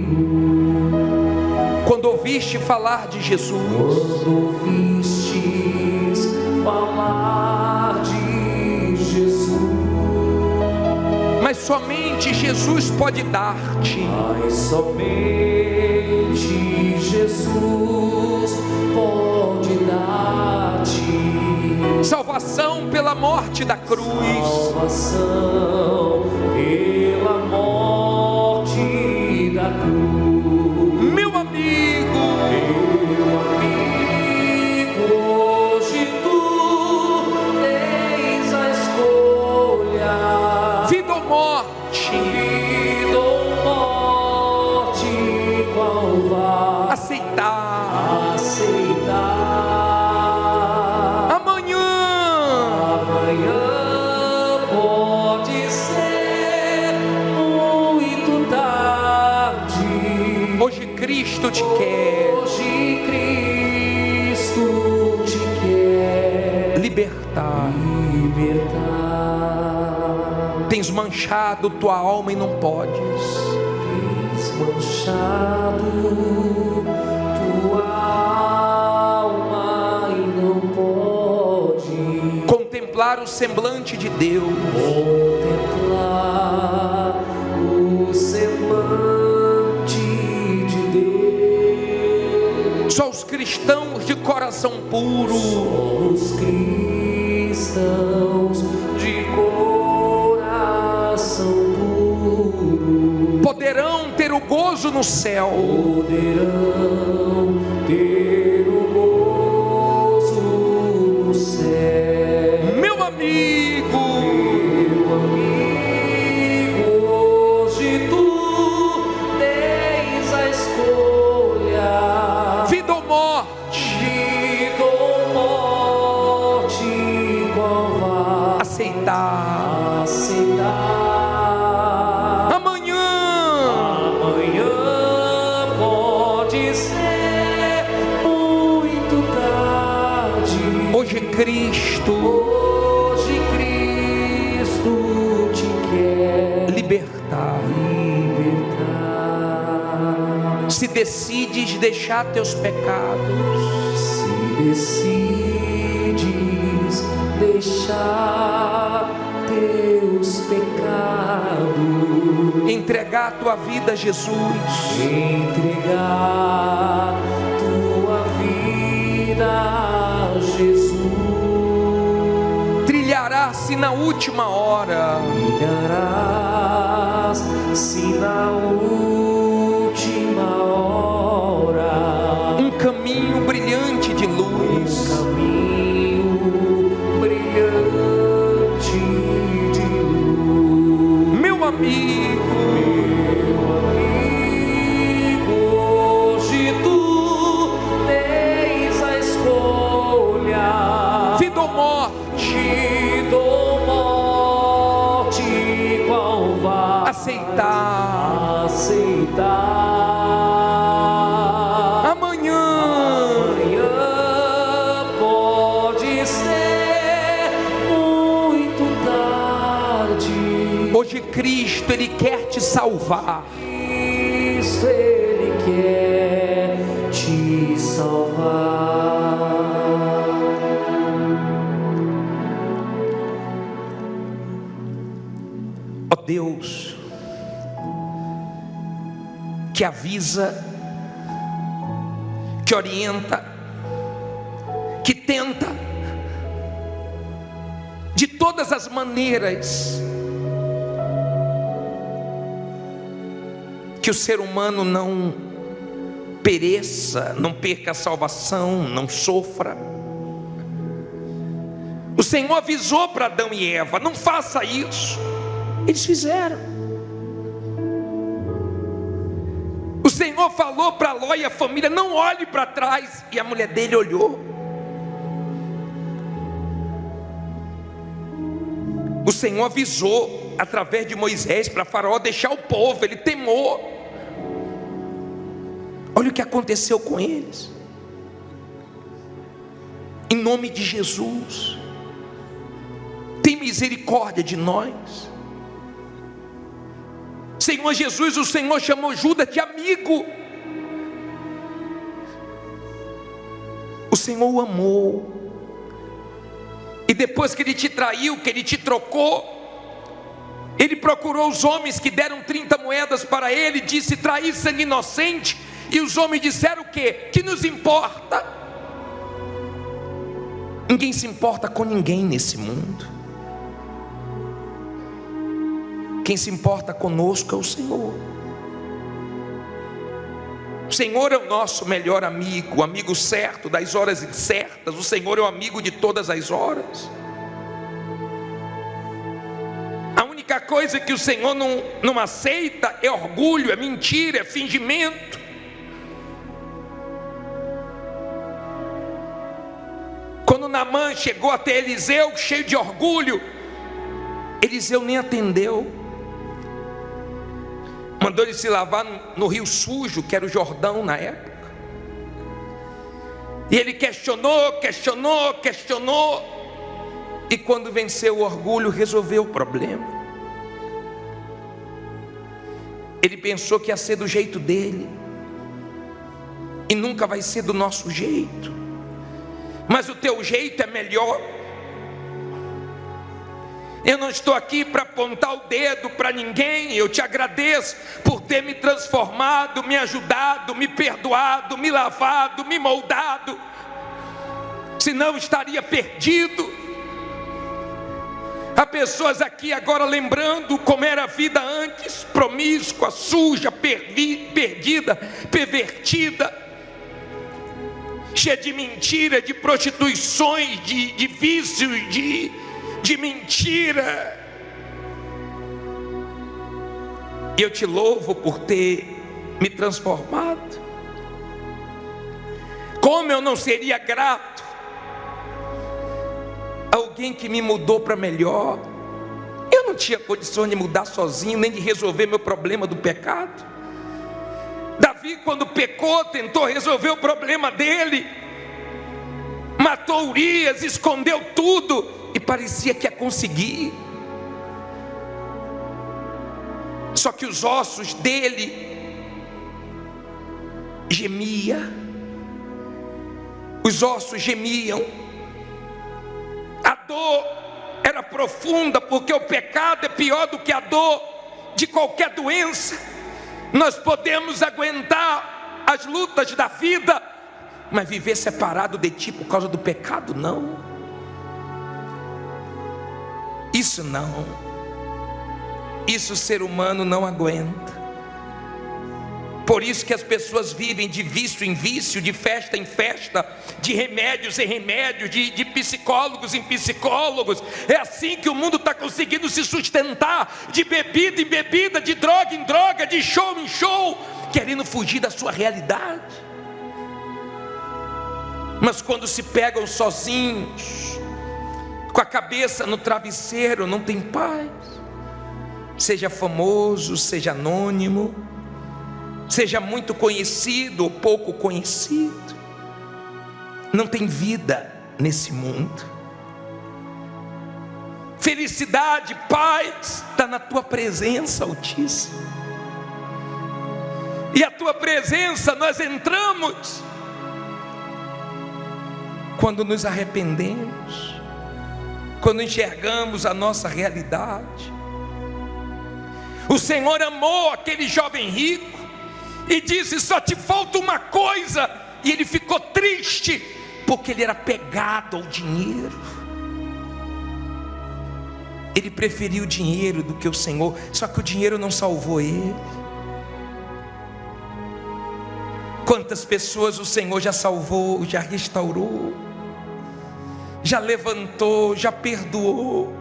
[SPEAKER 1] Quando ouviste falar de Jesus,
[SPEAKER 2] quando ouvistes falar de Jesus?
[SPEAKER 1] mas somente Jesus pode dar-te
[SPEAKER 2] Mas somente Jesus pode dar-te
[SPEAKER 1] salvação pela morte da cruz.
[SPEAKER 2] salvação pela morte da cruz.
[SPEAKER 1] Meu amigo,
[SPEAKER 2] Hoje tu tens a escolha,
[SPEAKER 1] vida ou morte,
[SPEAKER 2] vida ou morte, qual vai
[SPEAKER 1] aceitar.
[SPEAKER 2] aceitar?
[SPEAKER 1] Amanhã
[SPEAKER 2] Amanhã pode ser muito tarde.
[SPEAKER 1] hoje Cristo te quer
[SPEAKER 2] Hoje Cristo te quer
[SPEAKER 1] libertar.
[SPEAKER 2] libertar.
[SPEAKER 1] Tens manchado tua alma e não podes.
[SPEAKER 2] Tens manchado tua alma e não pode
[SPEAKER 1] Contemplar o semblante de Deus.
[SPEAKER 2] contemplar o semblante de Deus.
[SPEAKER 1] Só os cristãos de coração puro
[SPEAKER 2] Os cristãos de coração puro
[SPEAKER 1] poderão ter o gozo no céu.
[SPEAKER 2] poderão ter o gozo no céu.
[SPEAKER 1] Meu amigo, aceitar. Amanhã
[SPEAKER 2] pode ser muito tarde.
[SPEAKER 1] Hoje Cristo
[SPEAKER 2] te quer
[SPEAKER 1] libertar. Se decides deixar teus pecados,
[SPEAKER 2] se decides deixar teus pecados,
[SPEAKER 1] entregar a tua vida a Jesus,
[SPEAKER 2] entregar tua vida a Jesus,
[SPEAKER 1] trilharás-se na última hora,
[SPEAKER 2] trilharás-se na última hora,
[SPEAKER 1] um caminho brilhante de luz,
[SPEAKER 2] caminho brilhante de luz.
[SPEAKER 1] meu amigo.
[SPEAKER 2] Hoje tu tens a escolha,
[SPEAKER 1] Vida ou morte,
[SPEAKER 2] vida ou morte, qual vai
[SPEAKER 1] aceitar. Amanhã
[SPEAKER 2] Amanhã pode ser muito tarde.
[SPEAKER 1] hoje Cristo, Ele quer te salvar.
[SPEAKER 2] Cristo, Ele quer te salvar.
[SPEAKER 1] Ó Deus, que avisa, que orienta, que tenta, de todas as maneiras, que o ser humano não pereça, não perca a salvação, não sofra. O Senhor avisou para Adão e Eva: não faça isso. Eles fizeram. O Senhor falou para Ló e a família: não olhe para trás. E a mulher dele olhou. O Senhor avisou através de Moisés para Faraó deixar o povo. Ele temou. Olha o que aconteceu com eles. Em nome de Jesus, tem misericórdia de nós. Senhor Jesus, o Senhor chamou Judas de amigo. O Senhor o amou. E depois que Ele te traiu, que Ele te trocou, Ele procurou os homens que deram 30 moedas para Ele, disse: trair sangue inocente. E os homens disseram o quê? Que nos importa? Ninguém se importa com ninguém nesse mundo. Quem se importa conosco é o Senhor. O Senhor é o nosso melhor amigo, o amigo certo das horas incertas. O Senhor é o amigo de todas as horas. A única coisa que o Senhor não aceita é orgulho, é mentira, é fingimento. Quando Naamã chegou até Eliseu cheio de orgulho, Eliseu nem atendeu. Mandou ele se lavar no rio sujo, que era o Jordão na época. E ele questionou. E quando venceu o orgulho, resolveu o problema. Ele pensou que ia ser do jeito dele. E nunca vai ser do nosso jeito. Mas o teu jeito é melhor. Eu não estou aqui para apontar o dedo para ninguém. Eu te agradeço por ter me transformado, me ajudado, me perdoado, me lavado, me moldado. Senão estaria perdido. Há pessoas aqui agora lembrando como era a vida antes, promíscua, suja, perdida, pervertida, cheia de mentira, de prostituições, de vícios, de mentira. E eu te louvo por ter me transformado. Como eu não seria grato a alguém que me mudou para melhor? tinha condições de mudar sozinho, nem de resolver meu problema do pecado. Davi, quando pecou, tentou resolver o problema dele, matou Urias, escondeu tudo e parecia que ia conseguir. Só que os ossos dele gemiam, os ossos gemiam, a dor era profunda, porque o pecado é pior do que a dor de qualquer doença. Nós podemos aguentar as lutas da vida, mas viver separado de ti por causa do pecado, não. Isso não. Isso o ser humano não aguenta. Por isso que as pessoas vivem de vício em vício, de festa em festa, de remédios em remédios, de psicólogos em psicólogos. É assim que o mundo está conseguindo se sustentar, de bebida em bebida, de droga em droga, de show em show, querendo fugir da sua realidade. Mas quando se pegam sozinhos, com a cabeça no travesseiro, não tem paz. Seja famoso, seja anônimo, seja muito conhecido ou pouco conhecido, não tem vida nesse mundo. Felicidade, paz, está na tua presença, Altíssimo. E a tua presença nós entramos quando nos arrependemos, quando enxergamos a nossa realidade. O Senhor amou aquele jovem rico e disse: só te falta uma coisa. E ele ficou triste, porque ele era apegado ao dinheiro. Ele preferiu o dinheiro do que o Senhor. Só que o dinheiro não salvou ele. Quantas pessoas o Senhor já salvou, já restaurou, já levantou, já perdoou.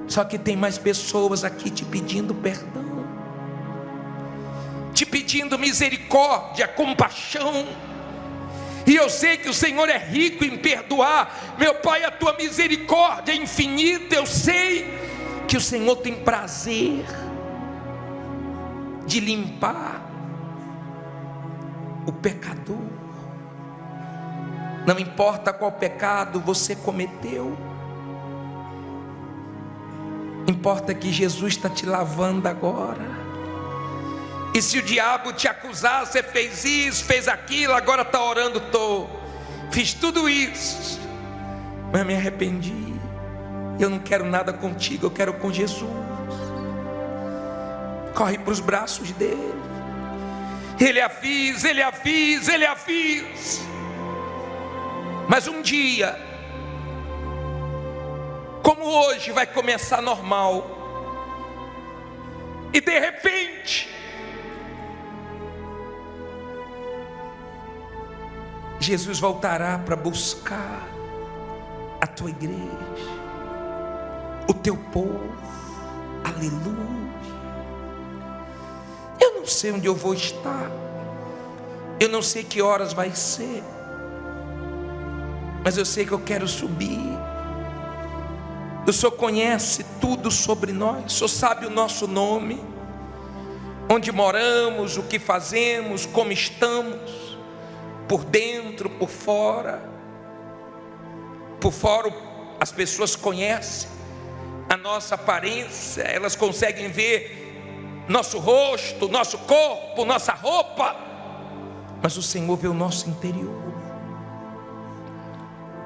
[SPEAKER 1] Só que tem mais pessoas aqui te pedindo perdão, te pedindo misericórdia, compaixão. E eu sei que o Senhor é rico em perdoar. Meu Pai, a tua misericórdia é infinita. Eu sei que o Senhor tem prazer de limpar o pecador. Não importa qual pecado você cometeu, importa que Jesus está te lavando agora. E se o diabo te acusar, você fez isso, fez aquilo, agora está orando, fiz tudo isso, mas me arrependi, eu não quero nada contigo, eu quero com Jesus. Corre para os braços dele. Ele avisa, ele avisa, ele avisa. Mas um dia, como hoje, vai começar normal, e de repente Jesus voltará para buscar a tua igreja, o teu povo. Aleluia. Eu não sei onde eu vou estar, eu não sei que horas vai ser, mas eu sei que eu quero subir. O Senhor conhece tudo sobre nós, o Senhor sabe o nosso nome, onde moramos, o que fazemos, como estamos, por dentro, por fora. Por fora as pessoas conhecem a nossa aparência, elas conseguem ver nosso rosto, nosso corpo, nossa roupa, mas o Senhor vê o nosso interior.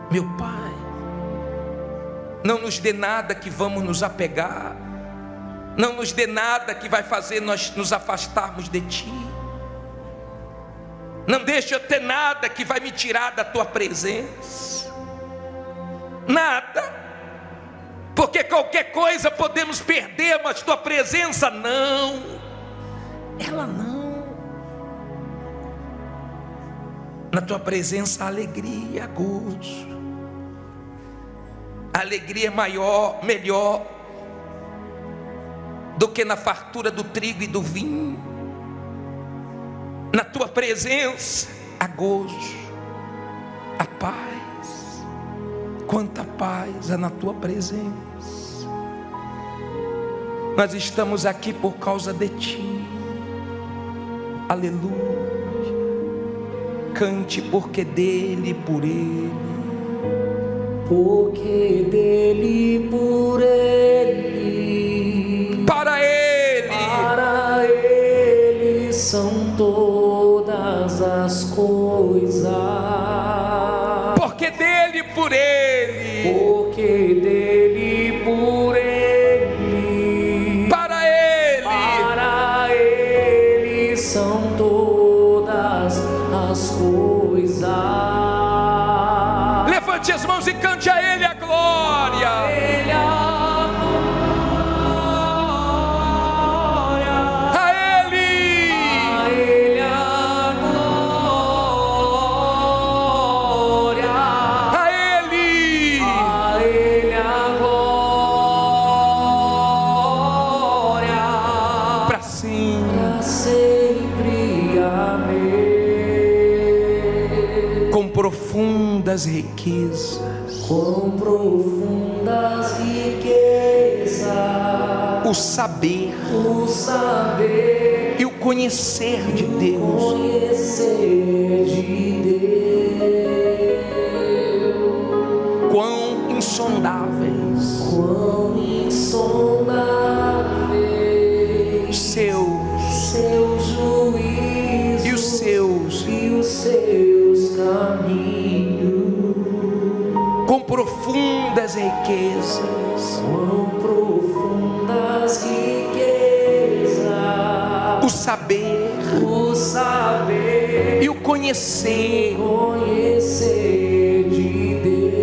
[SPEAKER 1] Meu Pai, não nos dê nada que vamos nos apegar, não nos dê nada que vai fazer nós nos afastarmos de Ti. Não deixe eu ter nada que vai me tirar da tua presença. Nada. Porque qualquer coisa podemos perder, mas tua presença não. Ela não. Na tua presença há alegria, há gozo. A alegria é maior, melhor do que na fartura do trigo e do vinho. Na tua presença há gozo, há paz. Quanta paz há na tua presença. Nós estamos aqui por causa de Ti. Aleluia. Cante porque dele, por Ele.
[SPEAKER 2] Porque dele, por Ele.
[SPEAKER 1] Para Ele.
[SPEAKER 2] Para Ele são todas as coisas.
[SPEAKER 1] Porque dele, por Ele.
[SPEAKER 2] Porque dele, por Ele.
[SPEAKER 1] Para Ele.
[SPEAKER 2] Para Ele são todas as coisas.
[SPEAKER 1] Levante as mãos e cante a Ele a glória.
[SPEAKER 2] Ele a glória.
[SPEAKER 1] A Ele.
[SPEAKER 2] A Ele a glória.
[SPEAKER 1] A Ele.
[SPEAKER 2] A Ele a glória.
[SPEAKER 1] Para sempre.
[SPEAKER 2] Pra sempre, amém.
[SPEAKER 1] Com profundas riquezas.
[SPEAKER 2] Com profundas riquezas,
[SPEAKER 1] O saber
[SPEAKER 2] o saber
[SPEAKER 1] e o conhecer de Deus.
[SPEAKER 2] conhecer de Deus.
[SPEAKER 1] Quão insondáveis
[SPEAKER 2] Quão insondáveis
[SPEAKER 1] seus
[SPEAKER 2] juízos
[SPEAKER 1] e os
[SPEAKER 2] seus caminhos.
[SPEAKER 1] com profundas riquezas.
[SPEAKER 2] Quão profundas riquezas,
[SPEAKER 1] O saber
[SPEAKER 2] o saber
[SPEAKER 1] e o conhecer
[SPEAKER 2] conhecer de Deus.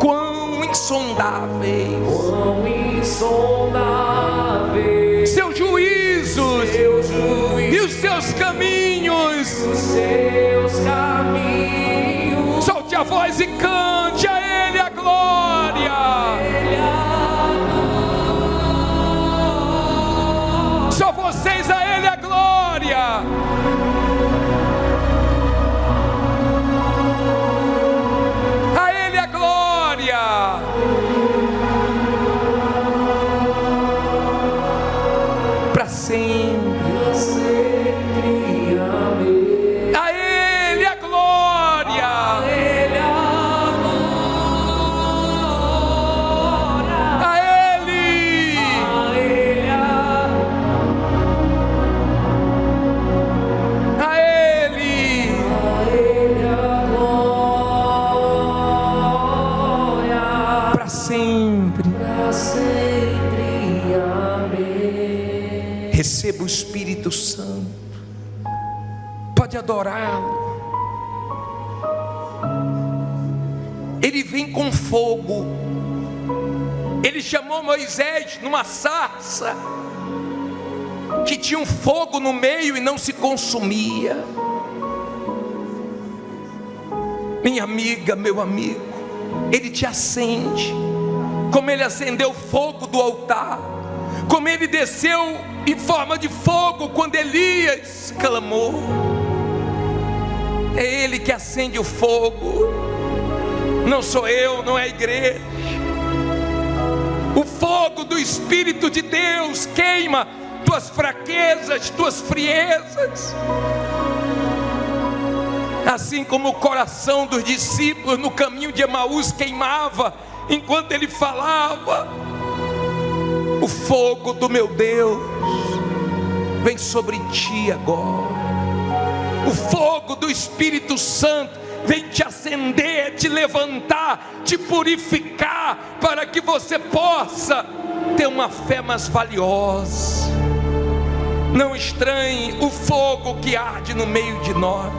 [SPEAKER 1] quão insondáveis
[SPEAKER 2] Quão insondáveis
[SPEAKER 1] seus juízos e os seus caminhos.
[SPEAKER 2] os seus caminhos.
[SPEAKER 1] Solte a voz e cante a Ele a glória. Só vocês, a Ele a glória. A Ele a glória. Para sempre.
[SPEAKER 2] Pra sempre, amém.
[SPEAKER 1] A Ele a glória.
[SPEAKER 2] A Ele a glória.
[SPEAKER 1] A Ele.
[SPEAKER 2] A Ele a
[SPEAKER 1] A Ele.
[SPEAKER 2] Ele a glória.
[SPEAKER 1] Para sempre.
[SPEAKER 2] Pra sempre, amém.
[SPEAKER 1] Receba o Espírito Santo. Pode adorá-lo. Ele vem com fogo. Ele chamou Moisés numa sarça que tinha um fogo no meio e não se consumia. Minha amiga, meu amigo, Ele te acende, como Ele acendeu o fogo do altar, como Ele desceu em forma de fogo quando Elias clamou. É Ele que acende o fogo, não sou eu, não é a igreja. O fogo do Espírito de Deus queima tuas fraquezas, tuas friezas. Assim como o coração dos discípulos no caminho de Emaús queimava enquanto ele falava, o fogo do meu Deus vem sobre ti agora. O fogo do Espírito Santo vem te acender, te levantar, te purificar, para que você possa ter uma fé mais valiosa. Não estranhe o fogo que arde no meio de nós.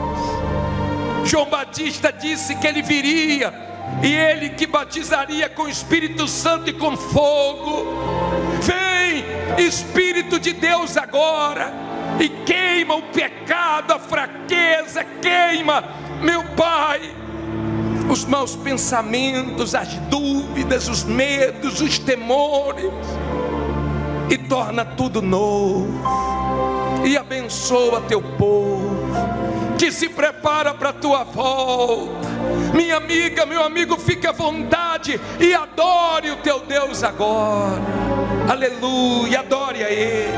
[SPEAKER 1] João Batista disse que ele viria, e ele que batizaria com o Espírito Santo e com fogo. Vem, Espírito de Deus, agora, e queima o pecado, a fraqueza, queima, meu Pai, os maus pensamentos, as dúvidas, os medos, os temores, e torna tudo novo, e abençoa teu povo que se prepara para a tua volta. Minha amiga, meu amigo, fique à vontade e adore o teu Deus agora. Aleluia, adore a Ele.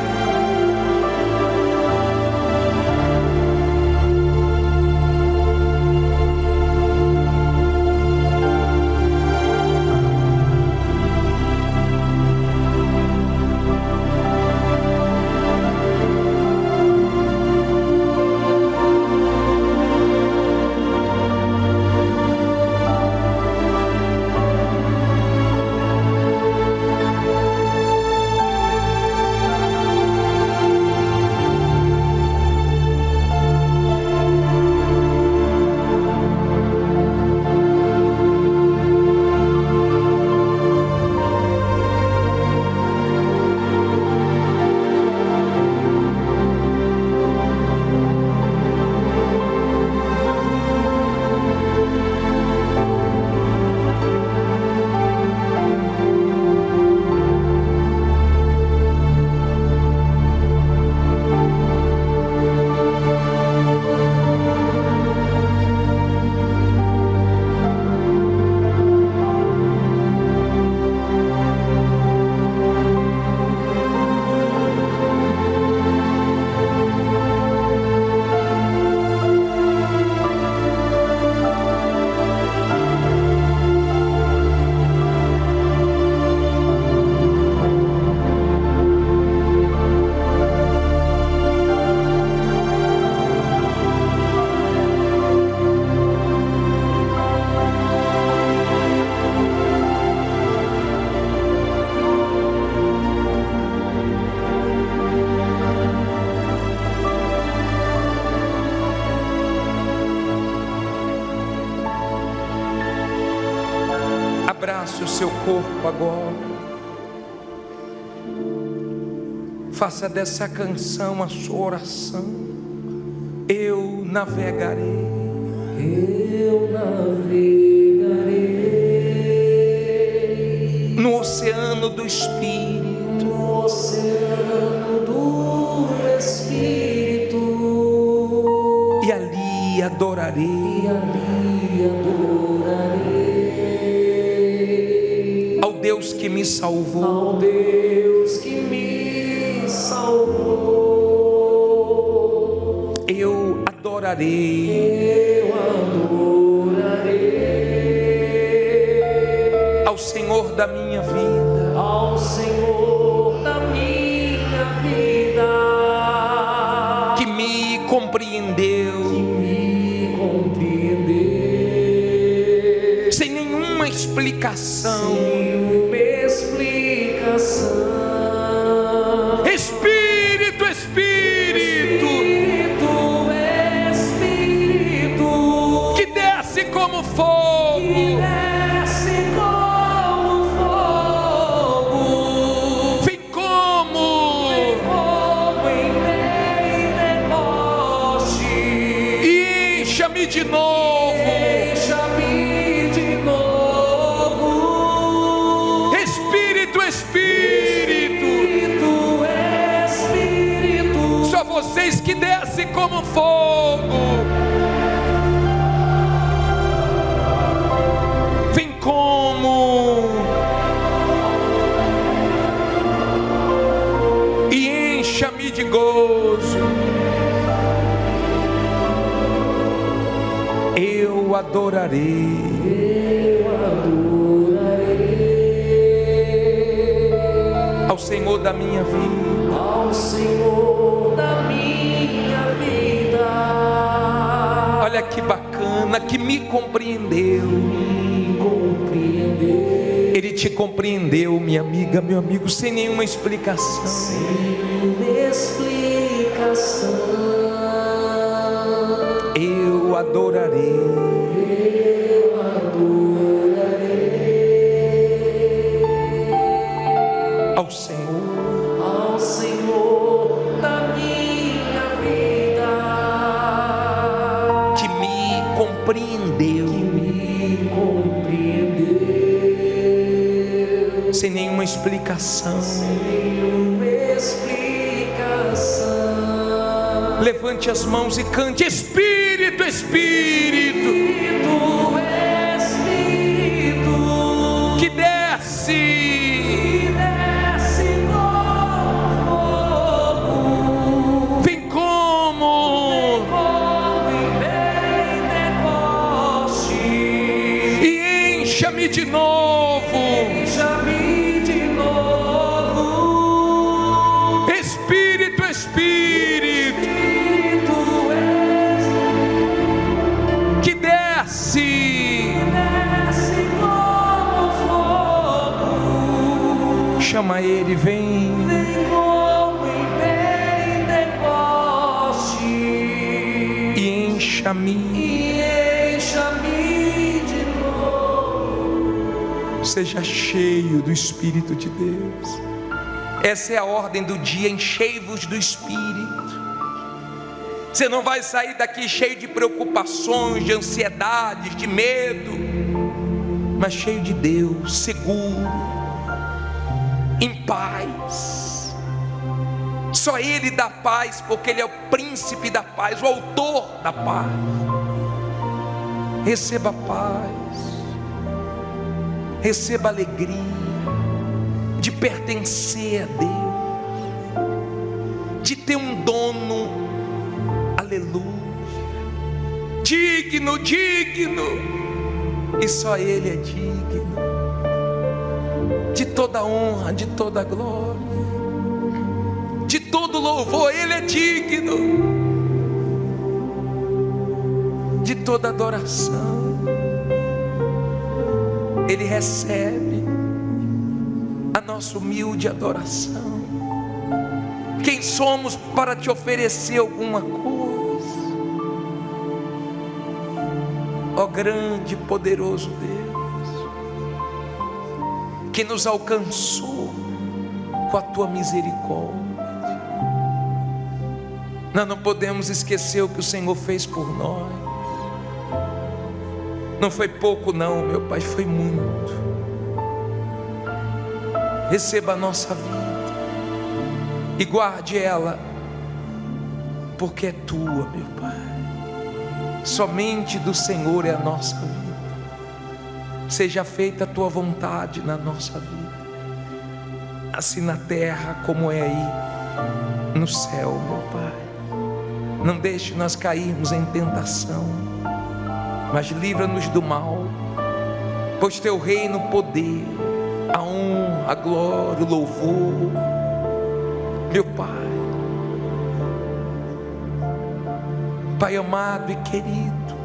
[SPEAKER 1] Abrace o seu corpo agora. Faça dessa canção a sua oração. Eu navegarei.
[SPEAKER 2] Eu navegarei
[SPEAKER 1] no oceano do Espírito.
[SPEAKER 2] no oceano do Espírito.
[SPEAKER 1] E ali adorarei.
[SPEAKER 2] E ali adorarei
[SPEAKER 1] ao Deus que me salvou.
[SPEAKER 2] ao Deus que me salvou.
[SPEAKER 1] Eu adorarei.
[SPEAKER 2] Eu adorarei
[SPEAKER 1] ao Senhor da minha vida.
[SPEAKER 2] ao Senhor da minha vida,
[SPEAKER 1] Que me compreendeu.
[SPEAKER 2] me compreendeu
[SPEAKER 1] Sem nenhuma explicação.
[SPEAKER 2] nenhuma explicação.
[SPEAKER 1] Espírito, Espírito,
[SPEAKER 2] Espírito,
[SPEAKER 1] que desce como fogo.
[SPEAKER 2] que desce como fogo,
[SPEAKER 1] Vem como
[SPEAKER 2] em Pentecoste,
[SPEAKER 1] e encha-me de novo.
[SPEAKER 2] encha-me de novo.
[SPEAKER 1] Espírito, Espírito,
[SPEAKER 2] Espírito,
[SPEAKER 1] só vocês que descem como fogo. Vem como e encha-me de gozo. Eu adorarei ao Senhor da minha vida.
[SPEAKER 2] ao Senhor da minha vida.
[SPEAKER 1] Olha que bacana, que me compreendeu.
[SPEAKER 2] Me compreendeu
[SPEAKER 1] Ele te compreendeu, minha amiga, meu amigo, sem nenhuma explicação.
[SPEAKER 2] sem explicação.
[SPEAKER 1] Eu adorarei ao Senhor
[SPEAKER 2] Ao Senhor da minha vida,
[SPEAKER 1] que me compreendeu
[SPEAKER 2] me compreendeu
[SPEAKER 1] sem nenhuma explicação.
[SPEAKER 2] nenhuma explicação.
[SPEAKER 1] Levante as mãos e cante: Espírito, Espírito,
[SPEAKER 2] Espírito,
[SPEAKER 1] de novo.
[SPEAKER 2] Encha-me de novo.
[SPEAKER 1] Espírito, Espírito,
[SPEAKER 2] Espírito
[SPEAKER 1] que desce.
[SPEAKER 2] desce como fogo.
[SPEAKER 1] Chama ele, vem.
[SPEAKER 2] Vem como em Pentecoste.
[SPEAKER 1] E encha-me.
[SPEAKER 2] E encha-me de novo.
[SPEAKER 1] Seja cheio do Espírito de Deus. Essa é a ordem do dia, enchei-vos do Espírito. Você não vai sair daqui cheio de preocupações, de ansiedades, de medo, mas cheio de Deus, seguro, em paz. Só Ele dá paz, porque Ele é o príncipe da paz, o autor da paz. Receba paz, receba alegria de pertencer a Deus, de ter um dono, aleluia, digno, digno, e só Ele é digno, de toda honra, de toda glória, de todo louvor. Ele é digno de toda adoração. Ele recebe a nossa humilde adoração. Quem somos para te oferecer alguma coisa? Ó grande e poderoso Deus, que nos alcançou com a tua misericórdia. Nós não podemos esquecer o que o Senhor fez por nós. Não foi pouco não, meu Pai, foi muito. Receba a nossa vida e guarde ela, porque é tua, meu Pai. Somente do Senhor é a nossa vida. Seja feita a tua vontade na nossa vida, assim na terra como é aí no céu, meu Pai. Não deixe nós cairmos em tentação, mas livra-nos do mal, pois teu reino, o poder, a honra, a glória, o louvor, meu Pai. Pai amado e querido,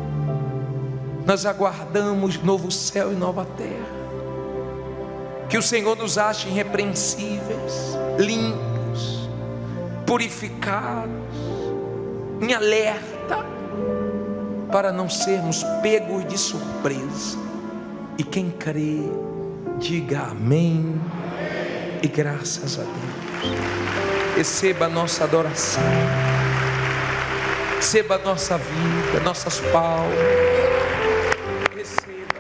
[SPEAKER 1] nós aguardamos novo céu e nova terra. Que o Senhor nos ache irrepreensíveis, limpos, purificados, em alerta, para não sermos pegos de surpresa. E quem crê, diga amém e graças a Deus. Receba a nossa adoração, receba a nossa vida, nossas palmas. Receba,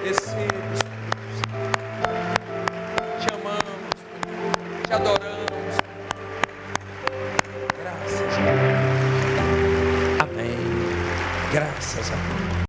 [SPEAKER 1] receba, te amamos, te adoramos. Graças a Deus. Amém. Graças a Deus.